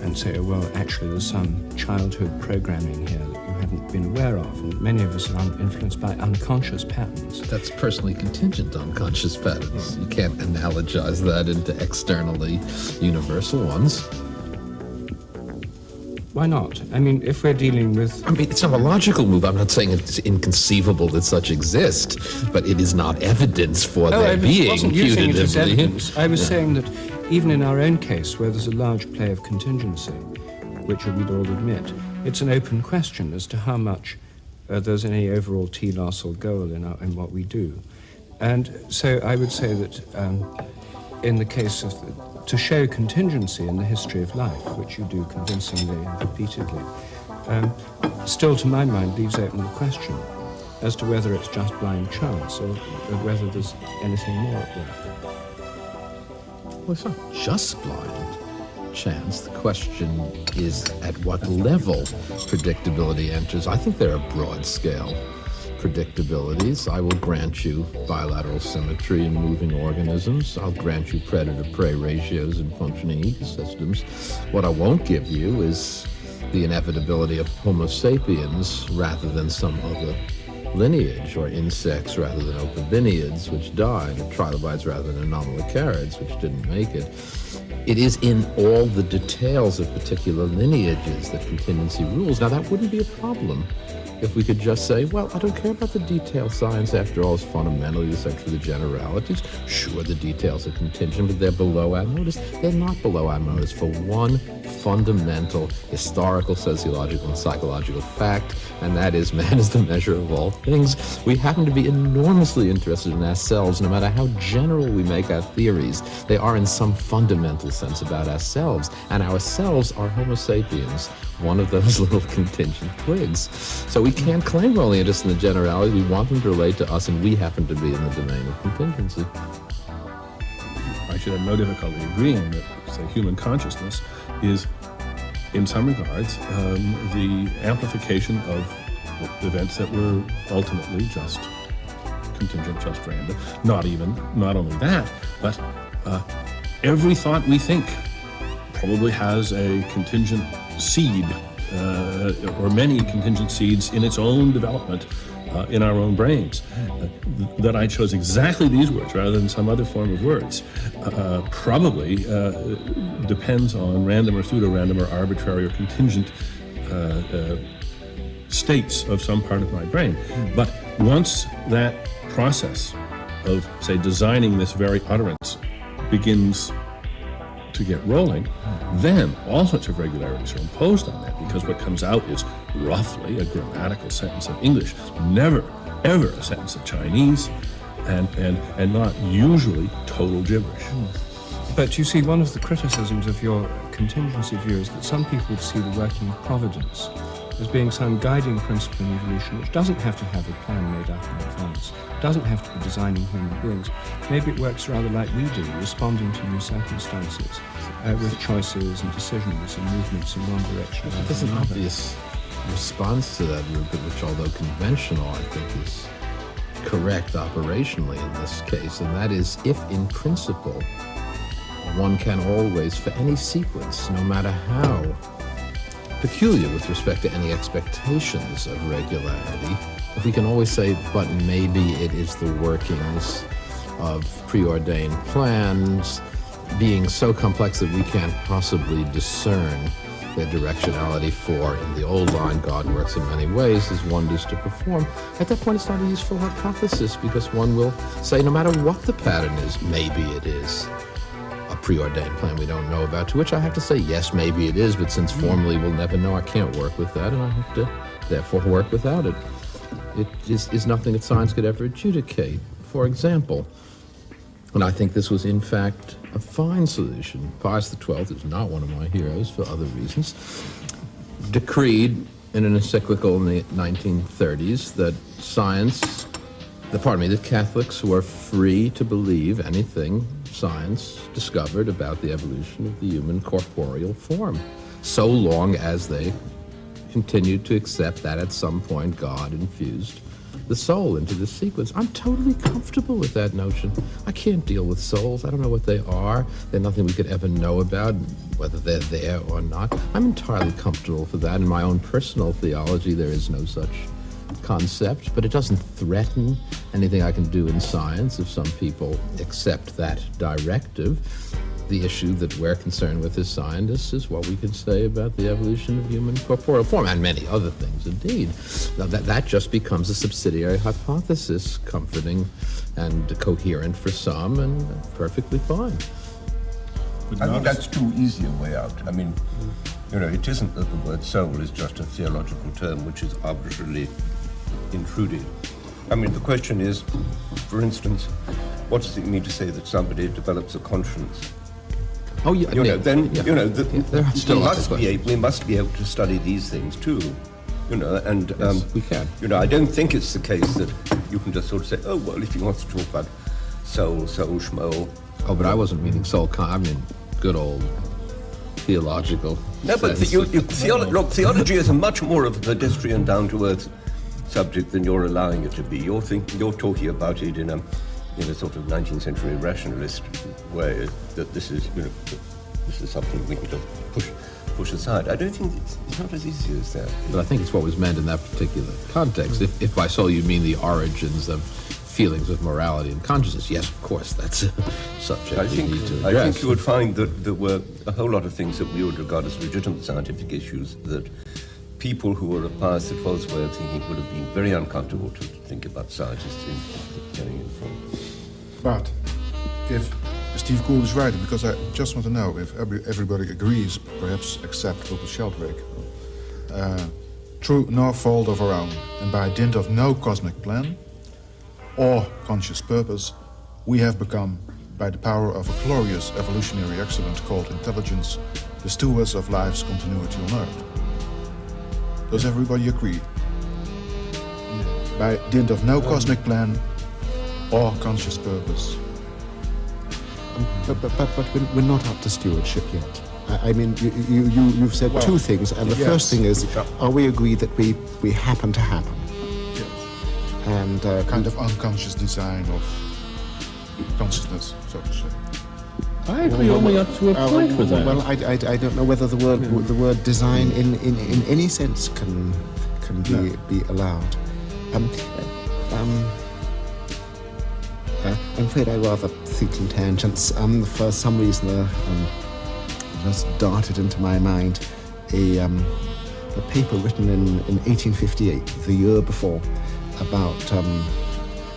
and say, oh, well, actually there's some childhood programming here that you haven't been aware of, and many of us are influenced by unconscious patterns. That's personally contingent unconscious patterns. You can't analogize that into externally universal ones. Why not? I mean, if we're dealing with... I mean, it's not a logical move. I'm not saying it's inconceivable that such exist, but it is not evidence for their being I wasn't using it as putatively. evidence. I was saying that even in our own case, where there's a large play of contingency, which we'd all admit, it's an open question as to how much there's any overall telos or goal in what we do. And so I would say that in the case of... to show contingency in the history of life, which you do convincingly and repeatedly, still to my mind leaves open the question as to whether it's just blind chance or whether there's anything more at work. Well, it's not just blind chance. The question is at what level predictability enters. I think there are broad-scale predictabilities. I will grant you bilateral symmetry in moving organisms. I'll grant you predator-prey ratios in functioning ecosystems. What I won't give you is the inevitability of Homo sapiens rather than some other lineage, or insects rather than opibinids, which died, or trilobites rather than anomalocarids, which didn't make it. It is in all the details of particular lineages that contingency rules. Now, that wouldn't be a problem if we could just say, well, I don't care about the detailed science. After all, it's fundamentally the search for the generalities. Sure, the details are contingent, but they're below our notice. They're not below our notice for one fundamental historical, sociological, and psychological fact, and that is man is the measure of all things. We happen to be enormously interested in ourselves, no matter how general we make our theories. They are in some fundamental sense about ourselves, and ourselves are Homo sapiens, one of those little contingent twigs. So we can't claim we're only interested in the generality. We want them to relate to us, and we happen to be in the domain of contingency. I should have no difficulty agreeing that, say, human consciousness is, in some regards, the amplification of events that were ultimately just contingent, just random. Not only that, but every thought we think probably has a contingent seed, or many contingent seeds in its own development in our own brains. That I chose exactly these words rather than some other form of words probably depends on random or pseudo-random or arbitrary or contingent states of some part of my brain. But once that process of, say, designing this very utterance begins to get rolling, then all sorts of regularities are imposed on that, because what comes out is roughly a grammatical sentence of English, never, ever a sentence of Chinese, and not usually total gibberish. But you see, one of the criticisms of your contingency view is that some people would see the working of providence as being some guiding principle in evolution, which doesn't have to have a plan made out in advance, doesn't have to be designing human beings. Maybe it works rather like we do, responding to new circumstances with choices and decisions and movements in one direction. There's an obvious response to that, Rupert, which, although conventional, I think is correct operationally in this case, and that is, if in principle one can always, for any sequence, no matter how peculiar with respect to any expectations of regularity, if we can always say, but maybe it is the workings of preordained plans, being so complex that we can't possibly discern their directionality for, in the old line, God works in many ways, his wonders to perform. At that point, it's not a useful hypothesis, because one will say, no matter what the pattern is, maybe it is a preordained plan we don't know about, to which I have to say, yes, maybe it is, but since formally we'll never know, I can't work with that, and I have to therefore work without it. It is nothing that science could ever adjudicate. For example, and I think this was in fact a fine solution, Pius XII, who's not one of my heroes for other reasons, decreed in an encyclical in the 1930s that that Catholics were free to believe anything science discovered about the evolution of the human corporeal form, so long as they continued to accept that at some point God infused the soul into the sequence. I'm totally comfortable with that notion. I can't deal with souls. I don't know what they are. They're nothing we could ever know about, whether they're there or not. I'm entirely comfortable for that. In my own personal theology, there is no such concept, but it doesn't threaten anything I can do in science if some people accept that directive. The issue that we're concerned with as scientists is what we can say about the evolution of human corporeal form, and many other things indeed. Now that just becomes a subsidiary hypothesis, comforting and coherent for some, and perfectly fine. I think that's too easy a way out. I mean, it isn't that the word soul is just a theological term which is arbitrarily intruded. I mean, the question is, for instance, what does it mean to say that somebody develops a conscience? Oh, yeah. We must be able to study these things too, and Yes, we can. I don't think it's the case that you can just sort of say, oh well, if he wants to talk about soul, schmo. Oh, but I wasn't meaning soul. I mean, good old theological. No, but theology is a much more of a pedestrian, down-to-earth subject than you're allowing it to be. You're talking about it in a sort of 19th century rationalist way, that this is something we can just push aside. I don't think it's not as easy as that. But I think it's what was meant in that particular context. If by soul you mean the origins of feelings of morality and consciousness, yes, of course, that's a subject I think you would find that there were a whole lot of things that we would regard as legitimate scientific issues that people who were of Pius XII's way of thinking would have been very uncomfortable to think about scientists getting in from. But if Steve Gould is right, because I just want to know if everybody agrees, perhaps except Rupert Sheldrake, through no fault of our own, and by dint of no cosmic plan or conscious purpose, we have become, by the power of a glorious evolutionary excellence called intelligence, the stewards of life's continuity on Earth. Does everybody agree? By dint of no cosmic plan or conscious purpose. But we're not up to stewardship yet. I mean, you've said two things, and the first thing is, are we agreed that we happen to happen? Yes. And Kind of unconscious design of consciousness, so to say. I agree only up to a point with that. Well, I don't know whether the word design in any sense can be allowed. I'm afraid I rather think in tangents. For some reason, just darted into my mind a paper written in 1858, the year before, about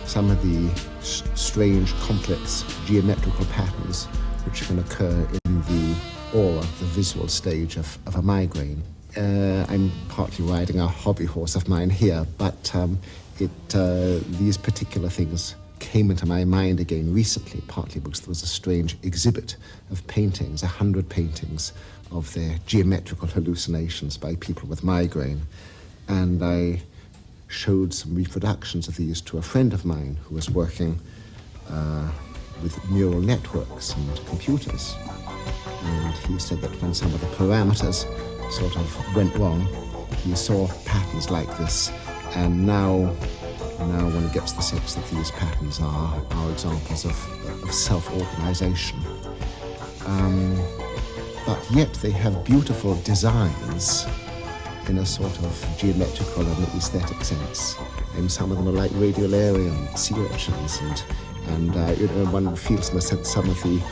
some of the strange, complex geometrical patterns which can occur in the aura, the visual stage of a migraine. I'm partly riding a hobby horse of mine here, but these particular things came into my mind again recently, partly because there was a strange exhibit of paintings, 100 paintings of their geometrical hallucinations by people with migraine. And I showed some reproductions of these to a friend of mine who was working with neural networks and computers. And he said that when some of the parameters sort of went wrong, he saw patterns like this. And now one gets the sense that these patterns are examples of self-organization. But yet they have beautiful designs in a sort of geometrical and aesthetic sense. And some of them are like radiolarian sea urchins, and one feels in a sense some of the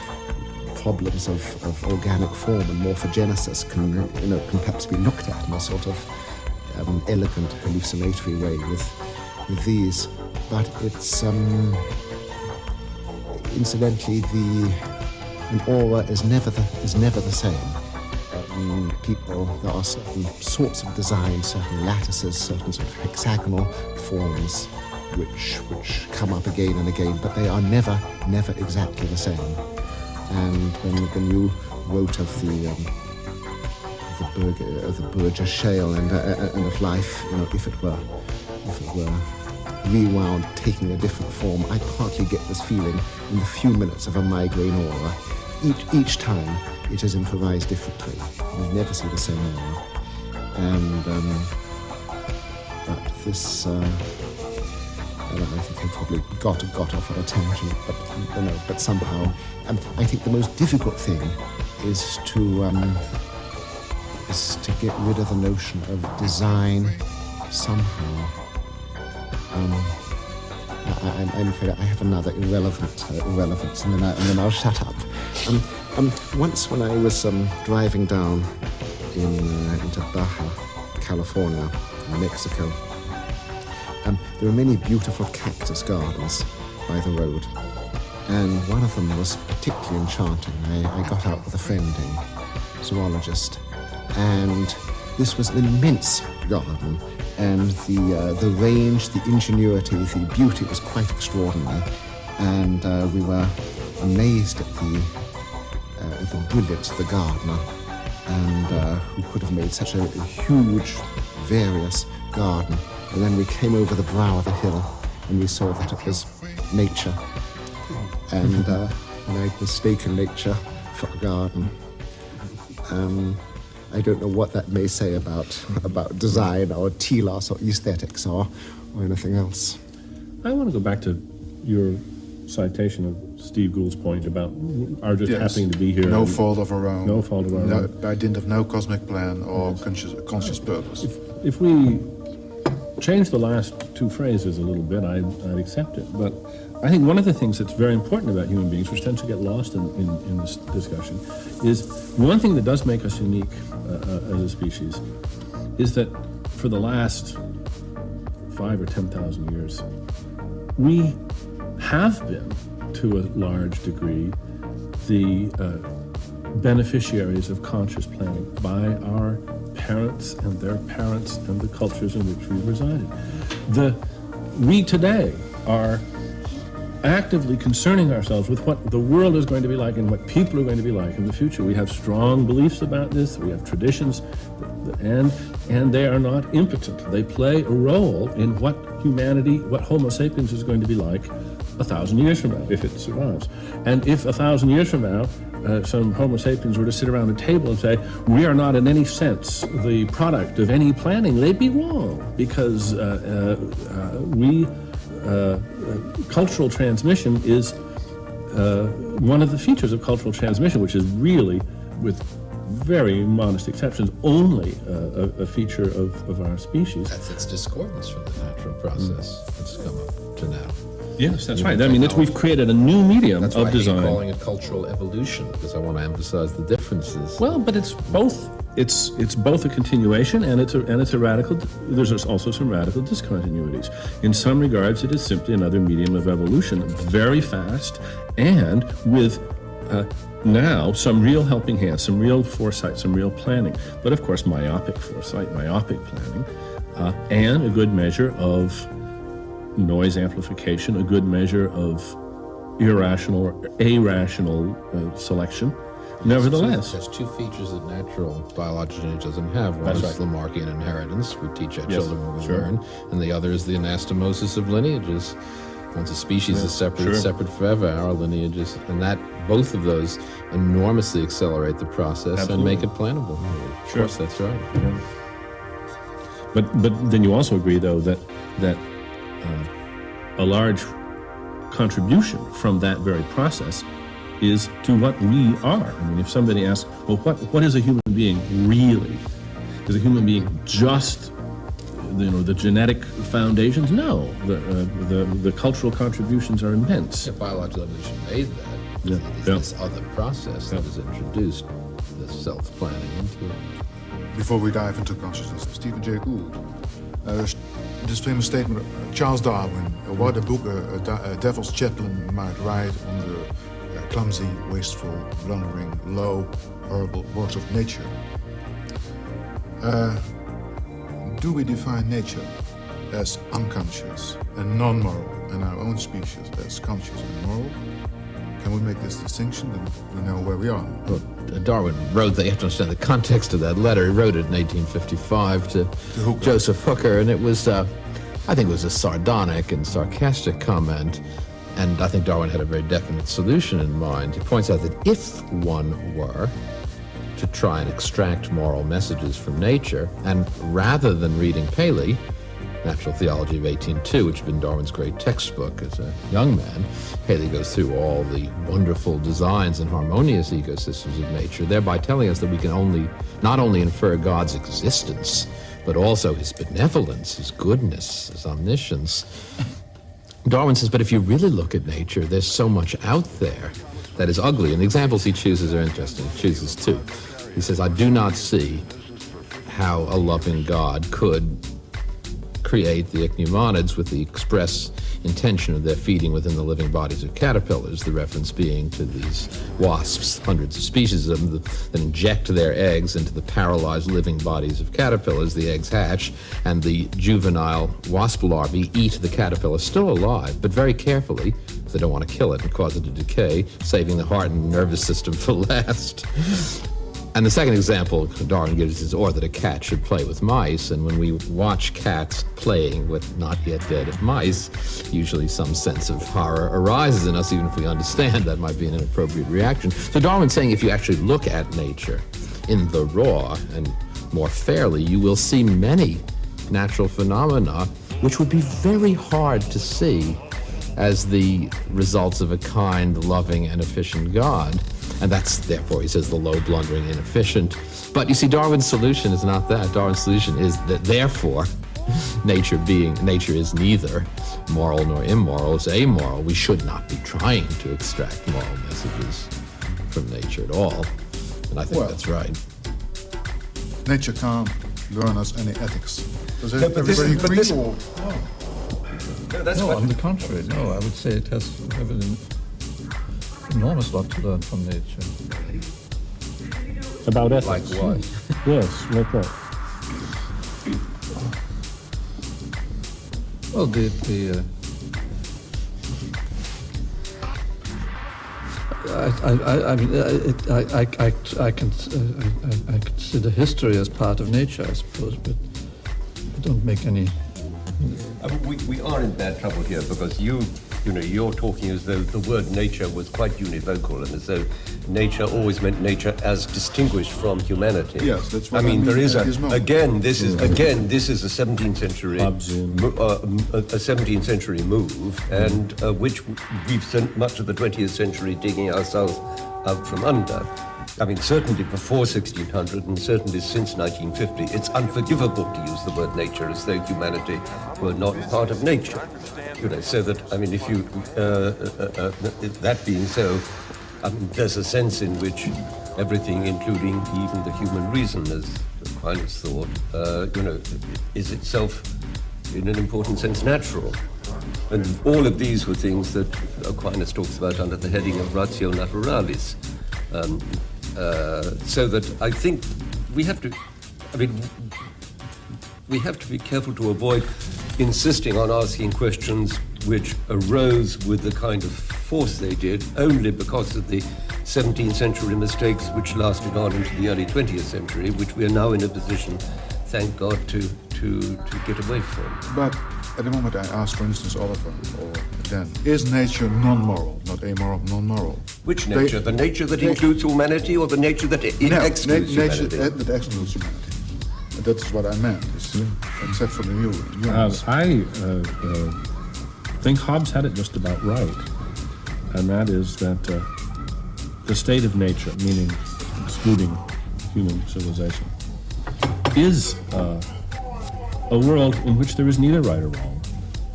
problems of organic form and morphogenesis can perhaps be looked at in a sort of elegant, hallucinatory way with these. But it's incidentally an aura is never the same. There are certain sorts of designs, certain lattices, certain sort of hexagonal forms which come up again and again, but they are never exactly the same. And when you wrote of the Berger shale and of life, if it were rewound, taking a different form, I partly get this feeling in the few minutes of a migraine aura. Each time it is improvised differently. You never see the same aura. And but this, I think I probably got off on a tangent, but somehow, I think the most difficult thing is to get rid of the notion of design somehow. I'm afraid I have another irrelevance, and then I'll shut up. Once when I was driving down into Baja, California, Mexico, there were many beautiful cactus gardens by the road, and one of them was particularly enchanting. I got out with a friend, a zoologist, and this was an immense garden, and the range, the ingenuity, the beauty was quite extraordinary, and we were amazed at the brilliance of the gardener, and who could have made such a huge, various garden. And then we came over the brow of the hill, and we saw that it was nature, and I'd mistaken nature for a garden. I don't know what that may say about design or telos or aesthetics or anything else. I want to go back to your citation of Steve Gould's point about our just happening to be here. No fault of our own. No fault of our own. By dint of no cosmic plan or conscious purpose. If we change the last two phrases a little bit, I'd accept it. But I think one of the things that's very important about human beings, which tends to get lost in this discussion, is one thing that does make us unique as a species is that for the last 5,000 or 10,000 years, we have been, to a large degree, the beneficiaries of conscious planning by our parents and their parents and the cultures in which we resided. We today are actively concerning ourselves with what the world is going to be like and what people are going to be like in the future. We have strong beliefs about this, we have traditions, and they are not impotent. They play a role in what humanity, what Homo sapiens is going to be like 1,000 years from now, if it survives. And if 1,000 years from now, some Homo sapiens were to sit around a table and say, we are not in any sense the product of any planning, they'd be wrong, because cultural transmission is one of the features of cultural transmission, which is really, with very modest exceptions, only a feature of our species. That's its discordance from the natural process that's come up to now. Yes, that's right. I mean, we've created a new medium That's of why design. I'm calling it cultural evolution, because I want to emphasize the differences. Well, but it's both. It's both a continuation and it's a radical. There's also some radical discontinuities. In some regards, it is simply another medium of evolution, very fast, and with now some real helping hands, some real foresight, some real planning. But of course, myopic foresight, myopic planning, and a good measure of noise amplification, a good measure of irrational or irrational selection. Nevertheless, there's two features that natural biology doesn't have. One is Lamarckian inheritance, we teach our children when we learn, and the other is the anastomosis of lineages. Once a species is separate, it's separate forever. Our lineages, and that both of those enormously accelerate the process and make it plannable. Of course, that's right. Yeah. But then you also agree, though, that a large contribution from that very process is to what we are. I mean, if somebody asks, well, what is a human being really? Is a human being just, the genetic foundations? No, the cultural contributions are immense. Yeah, biological evolution made that. Yeah. It's Yeah. this other process that has introduced the self-planning into it. Before we dive into consciousness, Stephen Jay Gould, this famous statement of Charles Darwin, what a book a devil's chaplain might write on the clumsy, wasteful, blundering, low, horrible works of nature. Do we define nature as unconscious and non-moral, and our own species as conscious and moral? Can we make this distinction, then we know where we are? Well, Darwin wrote that. You have to understand the context of that letter. He wrote it in 1855 to Hooker. Joseph Hooker, and it was, I think it was a sardonic and sarcastic comment, and I think Darwin had a very definite solution in mind. He points out that if one were to try and extract moral messages from nature, and rather than reading Paley, Natural Theology of 1802, which had been Darwin's great textbook as a young man, Paley goes through all the wonderful designs and harmonious ecosystems of nature, thereby telling us that we can not only infer God's existence, but also his benevolence, his goodness, his omniscience. Darwin says, but if you really look at nature, there's so much out there that is ugly. And the examples he chooses are interesting. He chooses two. He says, I do not see how a loving God could create the ichneumonids with the express intention of their feeding within the living bodies of caterpillars, the reference being to these wasps, hundreds of species of them, that inject their eggs into the paralyzed living bodies of caterpillars. The eggs hatch, and the juvenile wasp larvae eat the caterpillar still alive, but very carefully, because they don't want to kill it and cause it to decay, saving the heart and nervous system for last. And the second example Darwin gives is that a cat should play with mice, and when we watch cats playing with not yet dead mice, usually some sense of horror arises in us, even if we understand that might be an inappropriate reaction. So Darwin's saying if you actually look at nature in the raw and more fairly, you will see many natural phenomena which would be very hard to see as the results of a kind, loving, and efficient God. And that's, therefore, he says, the low, blundering, inefficient. But you see, Darwin's solution is not that. Darwin's solution is that, therefore, nature is neither moral nor immoral, it's amoral. We should not be trying to extract moral messages from nature at all. And I think that's right. Nature can't learn us any ethics. Does No, but this everybody is- but agree? this- Or- No, that's No, what on the contrary, no, I would say it has an enormous lot to learn from nature. About ethics. Like what? Yes, like that. Well, I consider history as part of nature, I suppose, but I don't make any. We are in bad trouble here because you're talking as though the word nature was quite univocal and as though nature always meant nature as distinguished from humanity. Yes, that's what I mean. I mean There is at this moment. this is a 17th century Hobbesian. a 17th century move, and which we've spent much of the 20th century digging ourselves out from under. I mean, certainly before 1600 and certainly since 1950, it's unforgivable to use the word nature as though humanity were not part of nature. So that, I mean, if you, that being so, I mean, there's a sense in which everything, including even the human reason, as Aquinas thought, is itself, in an important sense, natural. And all of these were things that Aquinas talks about under the heading of ratio naturalis. So that I think we have to be careful to avoid insisting on asking questions which arose with the kind of force they did only because of the 17th century mistakes which lasted on into the early 20th century, which we are now in a position, thank God, to get away from. But at the moment I ask, for instance, Oliver or Dan, is nature non-moral, not amoral, non-moral? Which nature? The nature that includes humanity or the nature that excludes nature humanity? that excludes humanity. And that's what I meant, except for the nuance. I think Hobbes had it just about right, and that is that the state of nature, meaning excluding human civilization, is a world in which there is neither right or wrong,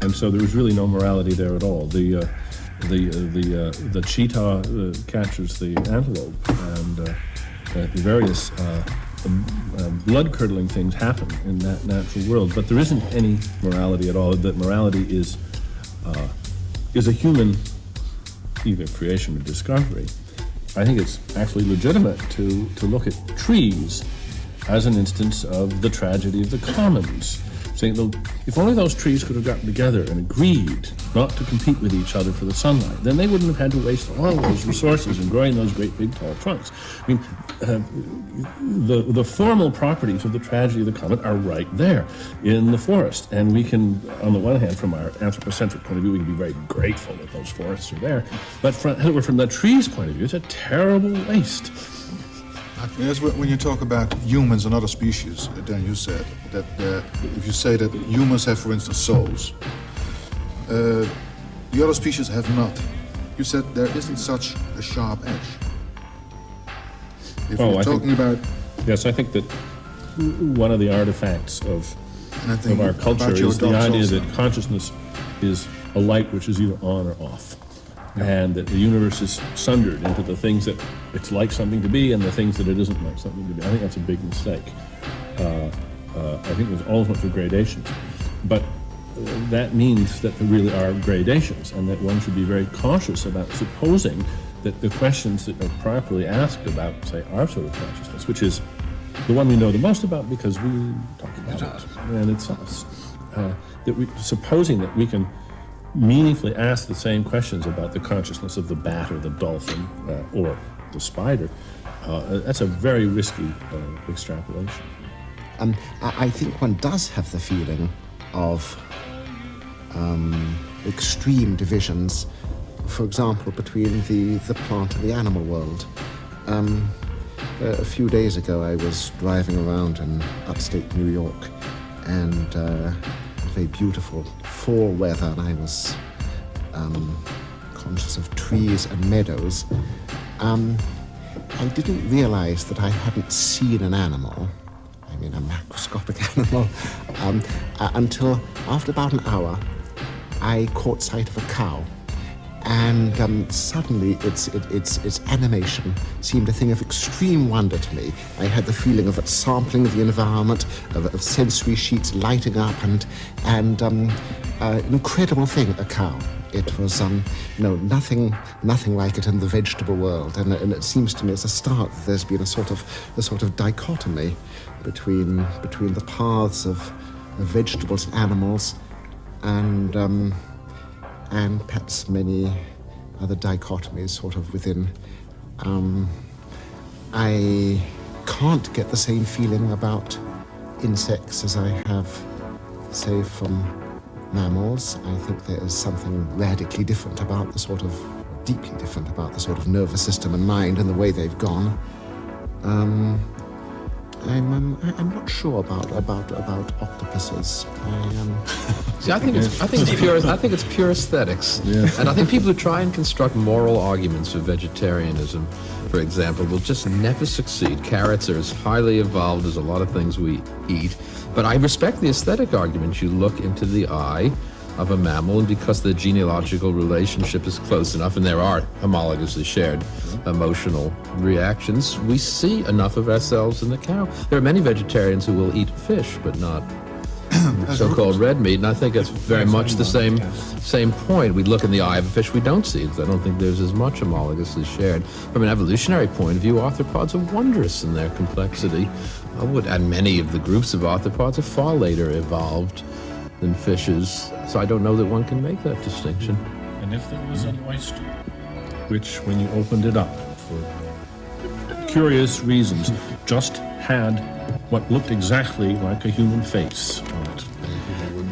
and so there is really no morality there at all. The the cheetah catches the antelope, and various blood-curdling things happen in that natural world. But there isn't any morality at all. That morality is a human either creation or discovery. I think it's actually legitimate to look at trees as an instance of the tragedy of the commons. Saying, look, if only those trees could have gotten together and agreed not to compete with each other for the sunlight, then they wouldn't have had to waste all those resources in growing those great big tall trunks. I mean, the formal properties of the tragedy of the common are right there in the forest. And we can, on the one hand, from our anthropocentric point of view, we can be very grateful that those forests are there. But from the tree's point of view, it's a terrible waste. Yes, when you talk about humans and other species, then you said that if you say that humans have, for instance, souls, the other species have not. You said there isn't such a sharp edge. If you're talking about... Yes, I think that one of the artifacts of our culture is the idea that consciousness is a light which is either on or off. And that the universe is sundered into the things that it's like something to be and the things that it isn't like something to be. I think that's a big mistake. I think there's all sorts of gradations. But that means that there really are gradations, and that one should be very cautious about supposing that the questions that are properly asked about, say, our sort of consciousness, which is the one we know the most about because we talk about it, and it's us, supposing that we can meaningfully ask the same questions about the consciousness of the bat or the dolphin or the spider, that's a very risky extrapolation. I think one does have the feeling of extreme divisions, for example, between the plant and the animal world. A few days ago I was driving around in upstate New York, and very beautiful fall weather, and I was conscious of trees and meadows. I didn't realize that I hadn't seen an animal, I mean a macroscopic animal, until after about an hour I caught sight of a cow. And suddenly its animation seemed a thing of extreme wonder to me. I had the feeling of it sampling the environment, of sensory sheets lighting up, and an incredible thing, a cow. It was nothing like it in the vegetable world, and it seems to me as a start that there's been a sort of dichotomy between the paths of vegetables and animals, and perhaps many other dichotomies sort of within. I can't get the same feeling about insects as I have, say, from mammals. I think there is something radically different about deeply different about the sort of nervous system and mind and the way they've gone. I'm not sure about octopuses. See, I think it's pure aesthetics, and I think people who try and construct moral arguments for vegetarianism, for example, will just never succeed. Carrots are as highly evolved as a lot of things we eat, but I respect the aesthetic argument. You look into the eye of a mammal, and because the genealogical relationship is close enough, and there are homologously shared emotional reactions, we see enough of ourselves in the cow. There are many vegetarians who will eat fish, but not so-called red meat, and I think it's very much the same point. We look in the eye of a fish we don't see, because I don't think there's as much homologously shared. From an evolutionary point of view, arthropods are wondrous in their complexity, and many of the groups of arthropods are far later evolved than fishes, so I don't know that one can make that distinction. And if there was an oyster, which when you opened it up for curious reasons, just had what looked exactly like a human face on it,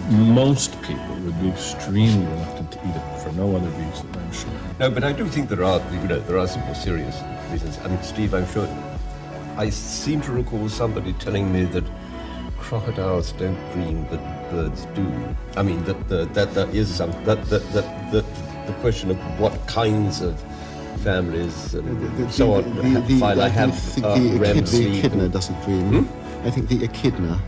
most people would be extremely reluctant to eat it for no other reason, I'm sure. No, but I do think there are some more serious reasons. I mean, Steve, I'm sure, I seem to recall somebody telling me that crocodiles don't dream, but birds do. I mean, that the question of what kinds of families and so on. I think the echidna doesn't dream. I think the echidna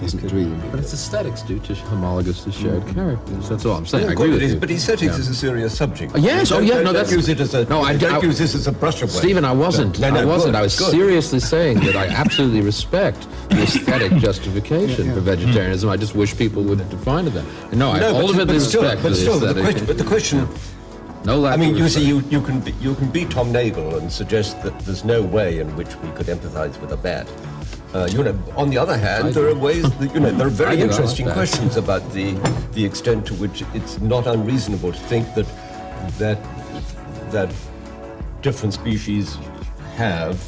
doesn't dream. But it's aesthetics due to homologous to shared characters. That's all I'm saying. I Of agree course with it is, you. but aesthetics is a serious subject. Yes, oh yeah, no, Don't that's... use it as a, No, don't use this as a brush away. Stephen, I wasn't. No, I wasn't. good, I was good. seriously saying that I absolutely respect the aesthetic justification for vegetarianism. I just wish people would define it that. And no, I ultimately respect the aesthetic. But the question... No lack I mean, of you respect. see, you can be Tom Nagel and suggest that there's no way in which we could empathize with a bat. On the other hand, there are ways that, there are very interesting questions about the extent to which it's not unreasonable to think that different species have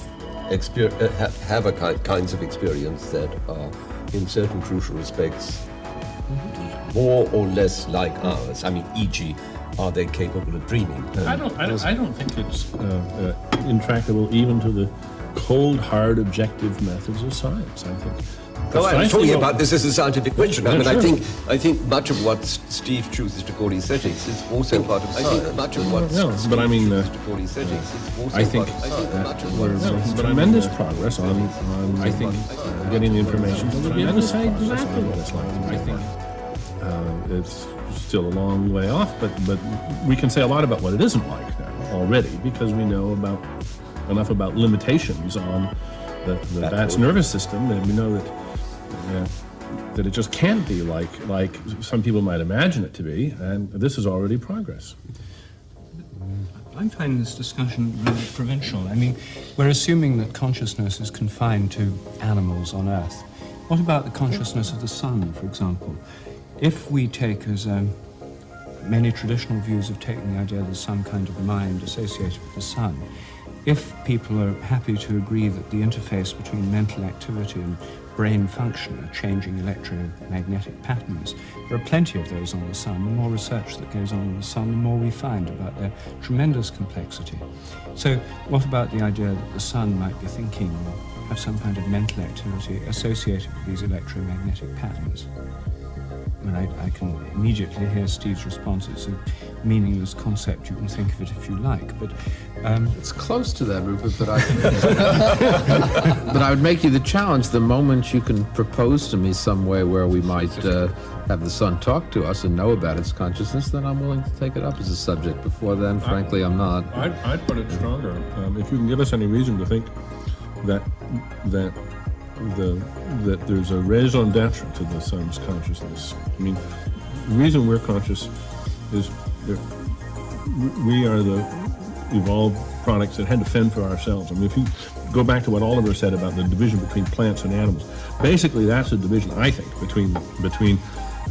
kinds of experience that are, in certain crucial respects, more or less like ours. I mean, e.g., are they capable of dreaming? I don't think it's intractable even to the cold, hard, objective methods of science. I think. No, I'm precisely talking what- about this as a scientific question. I mean, Yeah, sure. I think much of what Steve chooses to call aesthetics is also part of science. I think that much of what No, but I mean, chooses to call aesthetics is also I think part of science. Much of there's what tremendous progress on I think, getting the information to be able to say exactly what it's like. I think it's still a long way off, but we can say a lot about what it isn't like now already because we know enough about limitations on the bat's nervous system, and we know that it just can't be like some people might imagine it to be, and this is already progress. I'm finding this discussion really provincial. I mean, we're assuming that consciousness is confined to animals on Earth. What about the consciousness of the sun, for example? If we take, as many traditional views have taken the idea there's some kind of mind associated with the sun, if people are happy to agree that the interface between mental activity and brain function are changing electromagnetic patterns, there are plenty of those on the sun. The more research that goes on the sun, the more we find about their tremendous complexity. So what about the idea that the sun might be thinking or have some kind of mental activity associated with these electromagnetic patterns? And I can immediately hear Steve's response. It's a meaningless concept. You can think of it if you like, but It's close to that, Rupert, but I would make you the challenge the moment you can propose to me some way where we might have the sun talk to us and know about its consciousness, then I'm willing to take it up as a subject. Before then, frankly, I'm not. I'd put it stronger. If you can give us any reason to think that there's a raison d'etre to the sun's consciousness. I mean, the reason we're conscious is that we are the evolved products that had to fend for ourselves. I mean, if you go back to what Oliver said about the division between plants and animals, basically that's a division, I think, between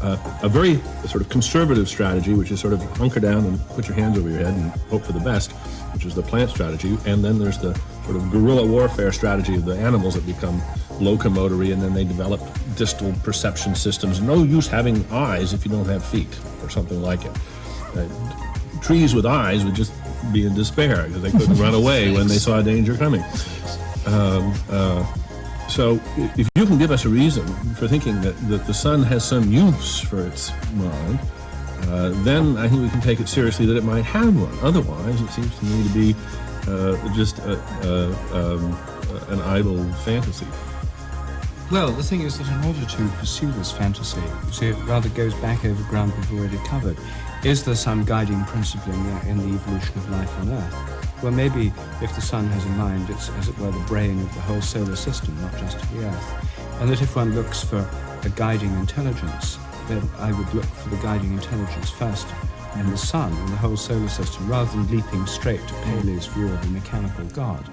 a very sort of conservative strategy, which is sort of hunker down and put your hands over your head and hope for the best, which is the plant strategy, and then there's the sort of guerrilla warfare strategy of the animals that become locomotory, and then they develop distal perception systems. No use having eyes if you don't have feet, or something like it. Trees with eyes would just be in despair because they couldn't run away when they saw danger coming. So if you can give us a reason for thinking that the sun has some use for its mind, then I think we can take it seriously that it might have one. Otherwise, it seems to me to be just an idle fantasy. well, the thing is that in order to pursue this fantasy, you see, it rather goes back over ground we've already covered. Is there some guiding principle in the evolution of life on Earth? Well, maybe if the sun has a mind, it's, as it were, the brain of the whole solar system, not just of the Earth. And that if one looks for a guiding intelligence, then I would look for the guiding intelligence first in the sun and the whole solar system, rather than leaping straight to Paley's view of a mechanical god.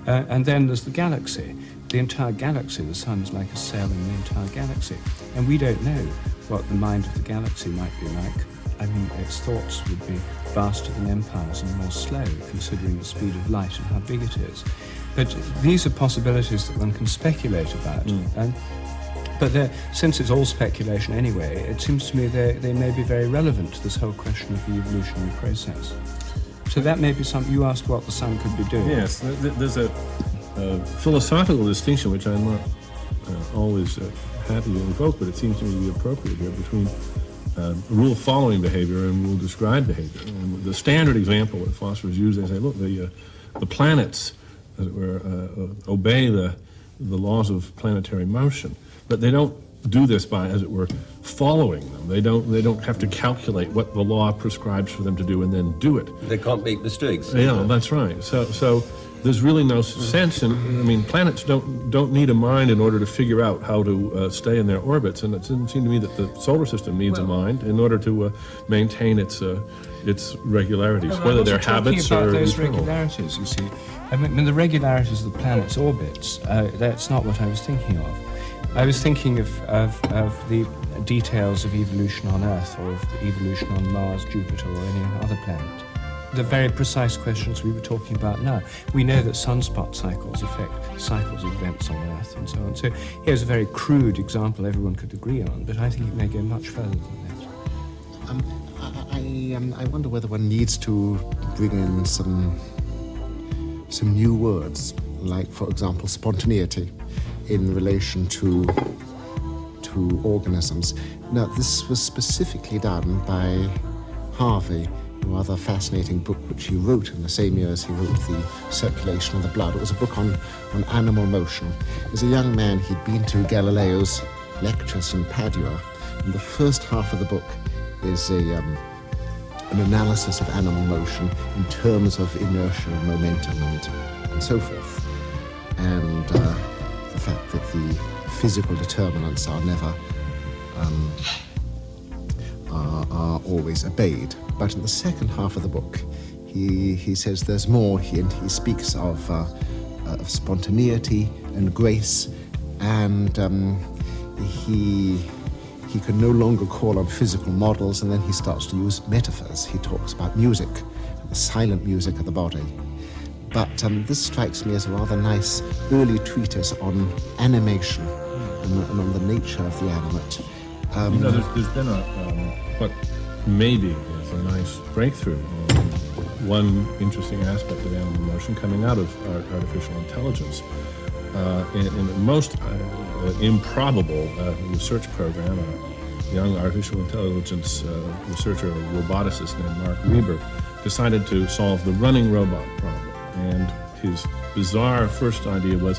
And then there's the galaxy. The entire galaxy, the sun is like a cell in the entire galaxy. And we don't know what the mind of the galaxy might be like. I mean, its thoughts would be vaster than empires and more slow, considering the speed of light and how big it is. But these are possibilities that one can speculate about. But since it's all speculation anyway, it seems to me they may be very relevant to this whole question of the evolutionary process. So that may be something. You asked what the sun could be doing. Yes, there's a philosophical distinction which I'm not always happy to invoke, but it seems to me to be appropriate here between rule-following behavior and rule-described behavior. And the standard example that philosophers use, they say, look, the planets, as it were, obey the laws of planetary motion, but they don't do this by, as it were, following them. They don't have to calculate what the law prescribes for them to do and then do it. They can't make mistakes. Yeah, that's right. So there's really no sense in. I mean, planets don't need a mind in order to figure out how to stay in their orbits, and it doesn't seem to me that the solar system needs a mind in order to maintain its regularities, whether they're habits or those eternal. regularities. You see, I mean the regularities of the planet's orbits. That's not what I was thinking of. I was thinking of the details of evolution on Earth, or of the evolution on Mars, Jupiter, or any other planet. The very precise questions we were talking about now. We know that sunspot cycles affect cycles of events on Earth and so on. So here's a very crude example everyone could agree on, but I think it may go much further than that. I wonder whether one needs to bring in some new words, like, for example, spontaneity in relation to organisms. Now, this was specifically done by Harvey, a rather fascinating book which he wrote in the same year as he wrote The Circulation of the Blood. It was a book on animal motion. As a young man, he'd been to Galileo's lectures in Padua, and the first half of the book is an analysis of animal motion in terms of inertia, momentum, and so forth. And the fact that the physical determinants are never are always obeyed. But in the second half of the book, he says there's more, and he speaks of spontaneity and grace, and he can no longer call on physical models, and then he starts to use metaphors. He talks about music, the silent music of the body. But this strikes me as a rather nice early treatise on animation and on the nature of the animate. There's been what maybe is a nice breakthrough on one interesting aspect of animal motion coming out of artificial intelligence. In a most improbable research program, a young artificial intelligence researcher, a roboticist named Mark Reber, decided to solve the running robot problem. And his bizarre first idea was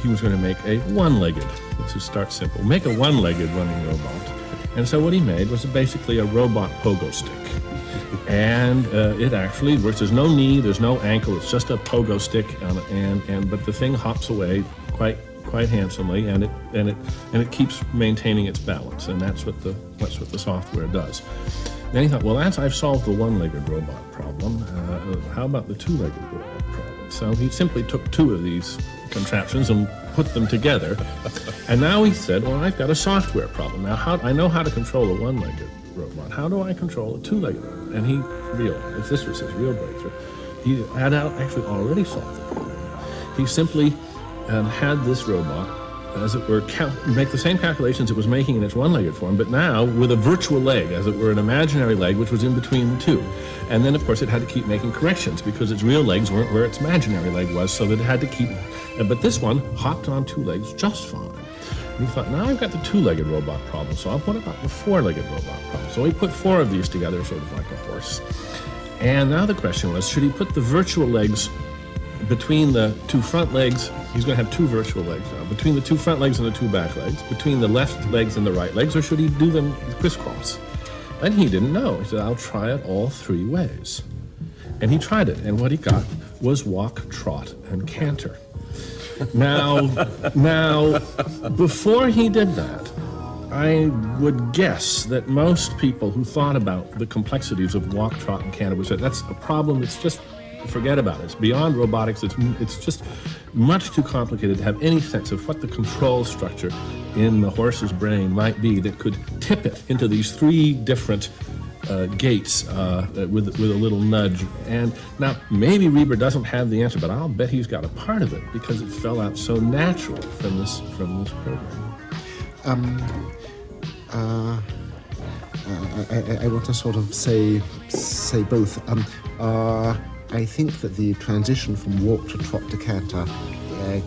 he was going to make a one-legged, let's just start simple, make a one-legged running robot. And so what he made was basically a robot pogo stick. And it actually works. There's no knee, there's no ankle, it's just a pogo stick, but the thing hops away quite handsomely, and it keeps maintaining its balance, and that's what the software does. Then he thought, well, I've solved the one-legged robot problem. How about the two-legged robot problem? So he simply took two of these contraptions and put them together. And now he said, well, I've got a software problem. Now, I know how to control a one-legged robot. How do I control a two-legged robot? And he realized, this was his real breakthrough, he had actually already solved the problem. He simply had this robot, as it were, make the same calculations it was making in its one-legged form, but now with a virtual leg, as it were, an imaginary leg, which was in between the two. And then, of course, it had to keep making corrections because its real legs weren't where its imaginary leg was, so that it had to keep... But this one hopped on two legs just fine. And he thought, now I've got the two-legged robot problem, so what about the four-legged robot problem? So he put four of these together, sort of like a horse. And now the question was, should he put the virtual legs between the two front legs? He's going to have two virtual legs now. Between the two front legs and the two back legs, between the left legs and the right legs, or should he do them crisscross? And he didn't know. He said, I'll try it all three ways. And he tried it, and what he got was walk, trot, and canter. Now, before he did that, I would guess that most people who thought about the complexities of walk, trot, and canter would say, that's a problem, it's just, forget about it. It's beyond robotics. It's just much too complicated to have any sense of what the control structure in the horse's brain might be that could tip it into these three different gates with a little nudge. And now, maybe Reber doesn't have the answer, but I'll bet he's got a part of it because it fell out so natural from this program. I want to sort of say both. I think that the transition from walk to trot to canter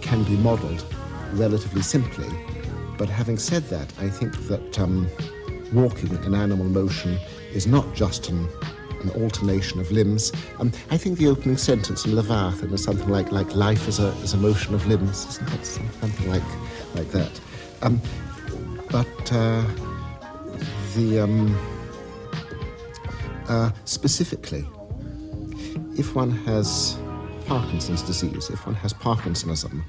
can be modelled relatively simply. But having said that, I think that walking in animal motion is not just an alternation of limbs. I think the opening sentence in Leviathan is something like life is a motion of limbs, isn't it? Something like that. But specifically, if one has Parkinson's disease, if one has Parkinsonism,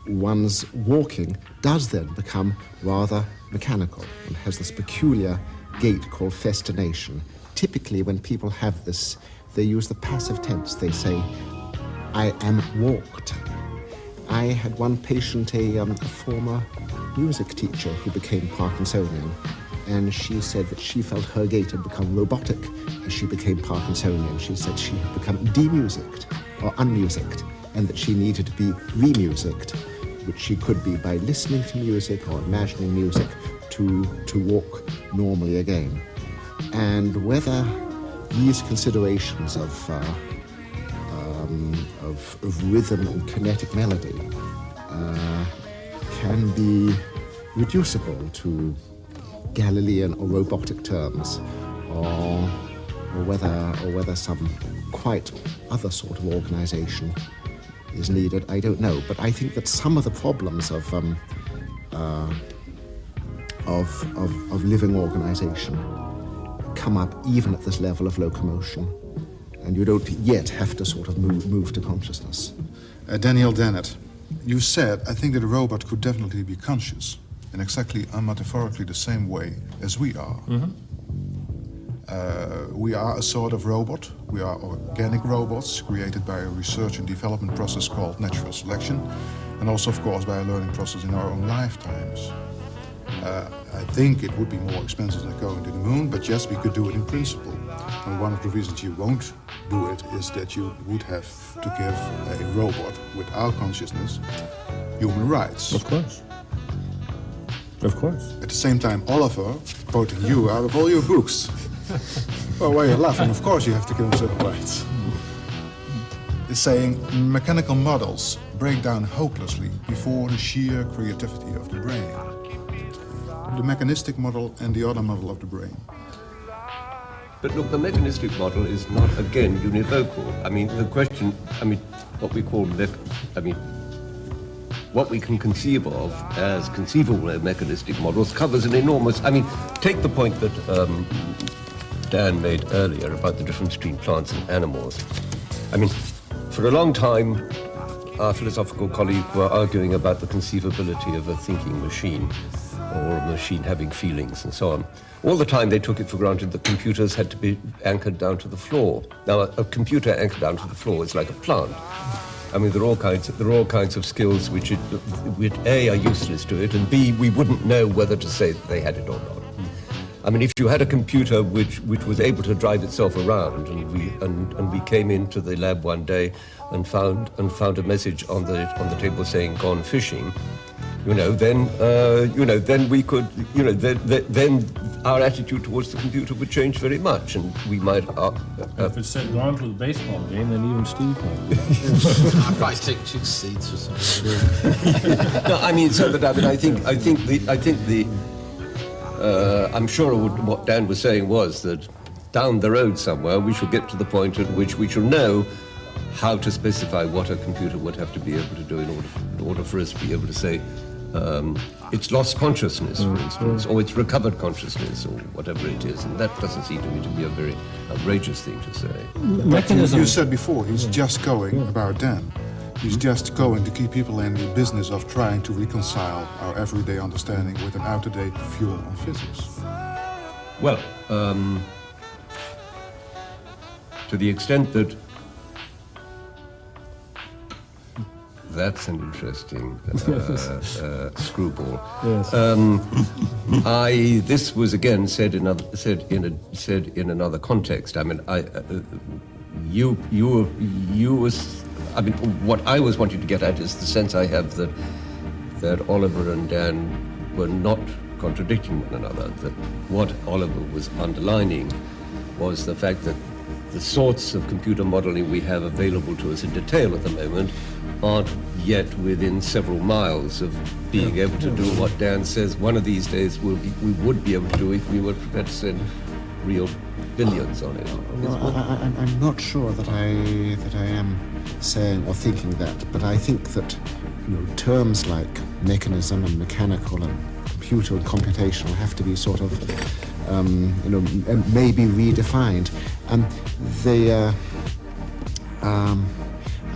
one's walking does then become rather mechanical and has this peculiar gait called festination. Typically, when people have this, they use the passive tense. They say, I am walked. I had one patient, a former music teacher who became Parkinsonian, and she said that she felt her gait had become robotic as she became Parkinsonian. She said she had become demusicked or unmusicked, and that she needed to be remusicked, which she could be by listening to music or imagining music to walk normally again. And whether these considerations of rhythm and kinetic melody can be reducible to Galilean or robotic terms, or whether some quite other sort of organization is needed, I don't know. But I think that some of the problems of living organization come up even at this level of locomotion, and you don't yet have to sort of move to consciousness. Daniel Dennett, you said, I think that a robot could definitely be conscious in exactly metaphorically the same way as we are. Mm-hmm. We are a sort of robot. We are organic robots created by a research and development process called natural selection, and also, of course, by a learning process in our own lifetimes. I think it would be more expensive than going to the moon, but yes, we could do it in principle. And one of the reasons you won't do it is that you would have to give a robot without consciousness human rights. Of course. Of course. At the same time, Oliver, quoting you out of all your books, well, why are you laughing? Of course you have to give them certain rights. Is saying mechanical models break down hopelessly before the sheer creativity of the brain. The mechanistic model and the other model of the brain. But look, the mechanistic model is not, again, univocal. I mean, the question, what we call, what we can conceive of as conceivable mechanistic models covers an enormous, take the point that Dan made earlier about the difference between plants and animals. For a long time, our philosophical colleagues were arguing about the conceivability of a thinking machine, or a machine having feelings and so on. All the time they took it for granted that computers had to be anchored down to the floor. Now, a computer anchored down to the floor is like a plant. There are all kinds of skills which A, are useless to it, and B, we wouldn't know whether to say that they had it or not. If you had a computer which was able to drive itself around, and we came into the lab one day and found a message on the table saying "gone fishing," then we could, then our attitude towards the computer would change very much, and we might. If it said "gone to the baseball game," then even Steve might. I'd probably take 2 seats or something. No, I'm sure what Dan was saying was that down the road somewhere we shall get to the point at which we shall know how to specify what a computer would have to be able to do in order for us to be able to say it's lost consciousness, for instance, or it's recovered consciousness, or whatever it is. And that doesn't seem to me to be a very outrageous thing to say. You said before, he's just going, about Dan, he's just going to keep people in the business of trying to reconcile our everyday understanding with an out-of-date view on physics. Well, to the extent that that's an interesting screwball. Yes. This was again said in another context. What I was wanting to get at is the sense I have that Oliver and Dan were not contradicting one another. That what Oliver was underlining was the fact that the sorts of computer modeling we have available to us in detail at the moment aren't yet within several miles of being able to do what Dan says one of these days we would be able to do if we were prepared to spend real billions on it. Well, I'm not sure that I am saying or thinking that, but I think that terms like mechanism and mechanical and computer and computational have to be sort of, maybe redefined. And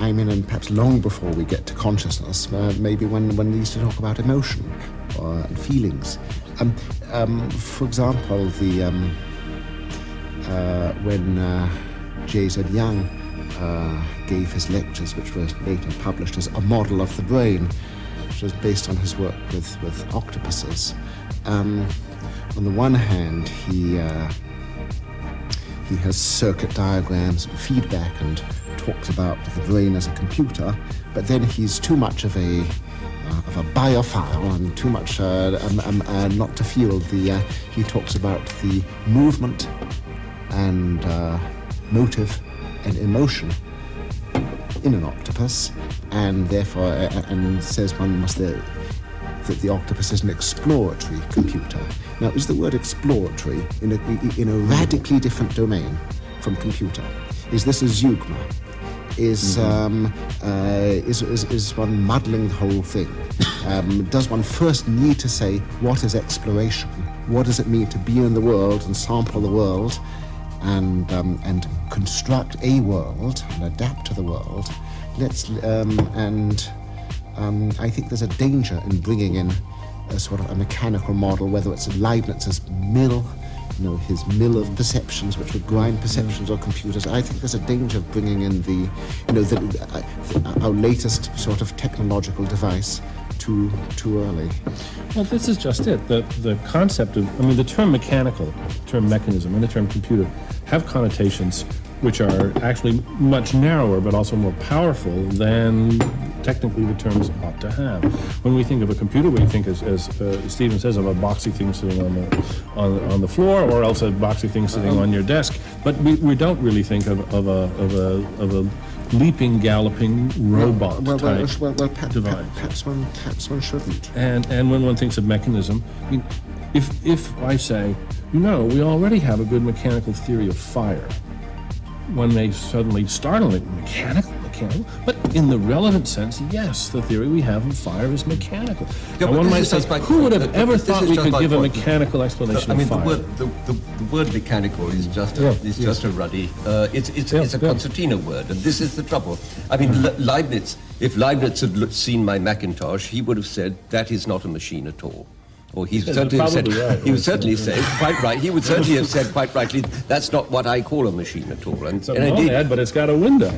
and perhaps long before we get to consciousness, maybe when we used to talk about emotion and feelings. For example, when J.Z. Young gave his lectures, which were later published as A Model of the Brain, which was based on his work with octopuses. On the one hand, he has circuit diagrams and feedback and talks about the brain as a computer, but then he's too much of a biophile and too much not to feel he talks about the movement and motive and emotion in an octopus, and therefore and says that the octopus is an exploratory computer. Now, is the word exploratory in a radically different domain from computer? Is this a zeugma? Is one muddling the whole thing? Does one first need to say, what is exploration? What does it mean to be in the world and sample the world and construct a world and adapt to the world? I think there's a danger in bringing in a sort of a mechanical model, whether it's Leibniz's mill, his mill of perceptions, which would grind perceptions or computers. I think there's a danger of bringing in our latest sort of technological device too early. Well, this is just it. The concept of, the term mechanical, the term mechanism, and the term computer have connotations which are actually much narrower but also more powerful than technically the terms ought to have. When we think of a computer, we think, as Stephen says, of a boxy thing sitting on the floor, or else a boxy thing sitting on your desk. But we don't really think of a leaping, galloping robot type device. Perhaps one shouldn't. And when one thinks of mechanism, if I say, we already have a good mechanical theory of fire, one may suddenly startle it, mechanical, but in the relevant sense, yes, the theory we have of fire is mechanical. Yeah, and one might say, who would have ever thought we could give a mechanical explanation of fire? The word mechanical is just a ruddy. It's a concertina word, and this is the trouble. Leibniz, if Leibniz had seen my Macintosh, he would have said that is not a machine at all. Or he certainly have said, he would certainly say quite right. He would certainly have said quite rightly, that's not what I call a machine at all. It's a monad, but it's got a window.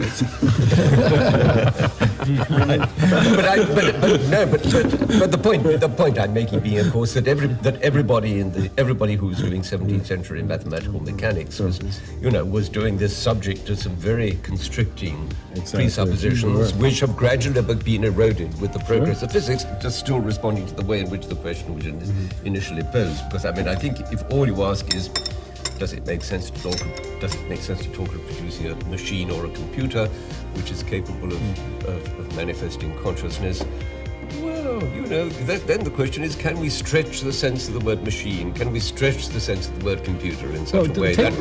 But the point I'm making being, of course, that everybody who was doing 17th century mathematical mechanics was doing this subject to some very constricting presuppositions, which have gradually been eroded with the progress of physics. Just still responding to the way in which the question was initially posed, because I think if all you ask is, does it make sense to talk of producing a machine or a computer which is capable of manifesting consciousness? Well, then the question is, can we stretch the sense of the word machine? Can we stretch the sense of the word computer in such a way that...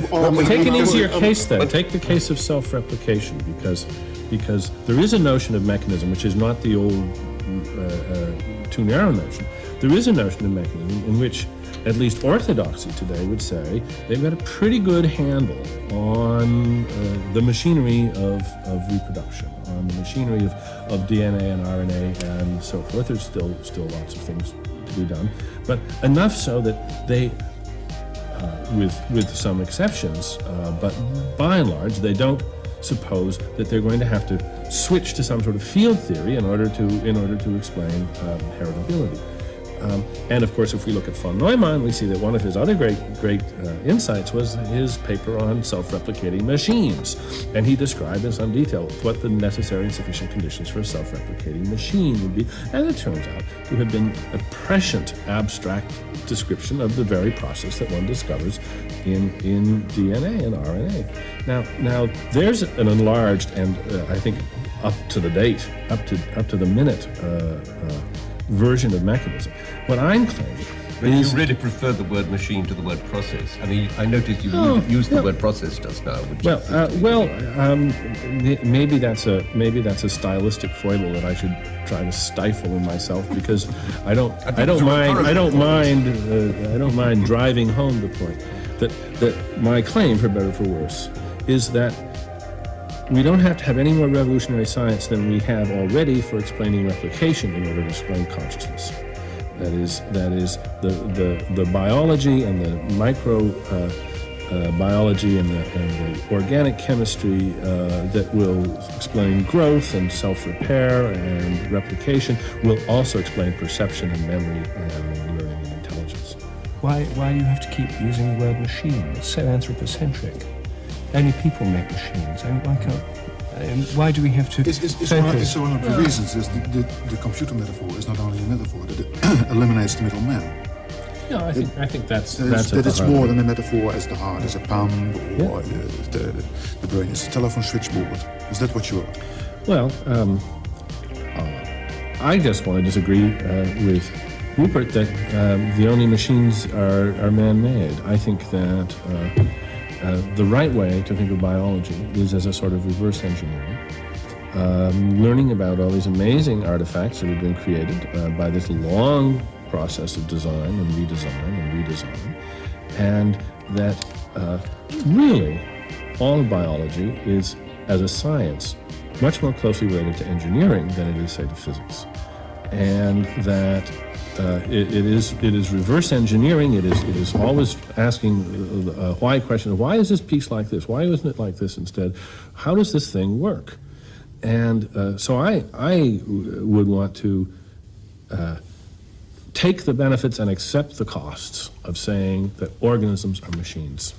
Take an easier case then. Take the case of self-replication, because there is a notion of mechanism, which is not the old too narrow notion. There is a notion of mechanism in which at least orthodoxy today would say they've got a pretty good handle on the machinery of reproduction, on the machinery of DNA and RNA and so forth. There's still lots of things to be done, but enough so that they, with some exceptions, but by and large, they don't suppose that they're going to have to switch to some sort of field theory in order to explain heritability. And of course, if we look at von Neumann, we see that one of his other great insights was his paper on self-replicating machines. And he described in some detail what the necessary and sufficient conditions for a self-replicating machine would be. And it turns out to have been a prescient, abstract description of the very process that one discovers in DNA and RNA. Now there's an enlarged and I think up to the minute version of mechanism. What I'm claiming But you really prefer the word machine to the word process. I mean, I noticed you used the word process just now. Which maybe that's a stylistic foible that I should try to stifle in myself, because I don't mind driving home the point that my claim, for better or for worse, is that we don't have to have any more revolutionary science than we have already for explaining replication in order to explain consciousness. That is the biology and the microbiology and the organic chemistry that will explain growth and self-repair and replication will also explain perception and memory and learning and intelligence. Why do you have to keep using the word machine? It's so anthropocentric. Only people make machines. I mean, why do we have to It's one of the reasons is the computer metaphor is not only a metaphor, that it eliminates the middleman. Yeah, I think that's That it's more than a metaphor, as the heart is a pump, or the brain is a telephone switchboard. Is that what you're... Well, I just want to disagree with Rupert that the only machines are man-made. I think that the right way to think of biology is as a sort of reverse engineering, learning about all these amazing artifacts that have been created by this long process of design and redesign, and that really all of biology is, as a science, much more closely related to engineering than it is, say, to physics, and that it is reverse engineering. It is always asking the why question of why is this piece like this? Why isn't it like this instead? How does this thing work? And so I would want to take the benefits and accept the costs of saying that organisms are machines.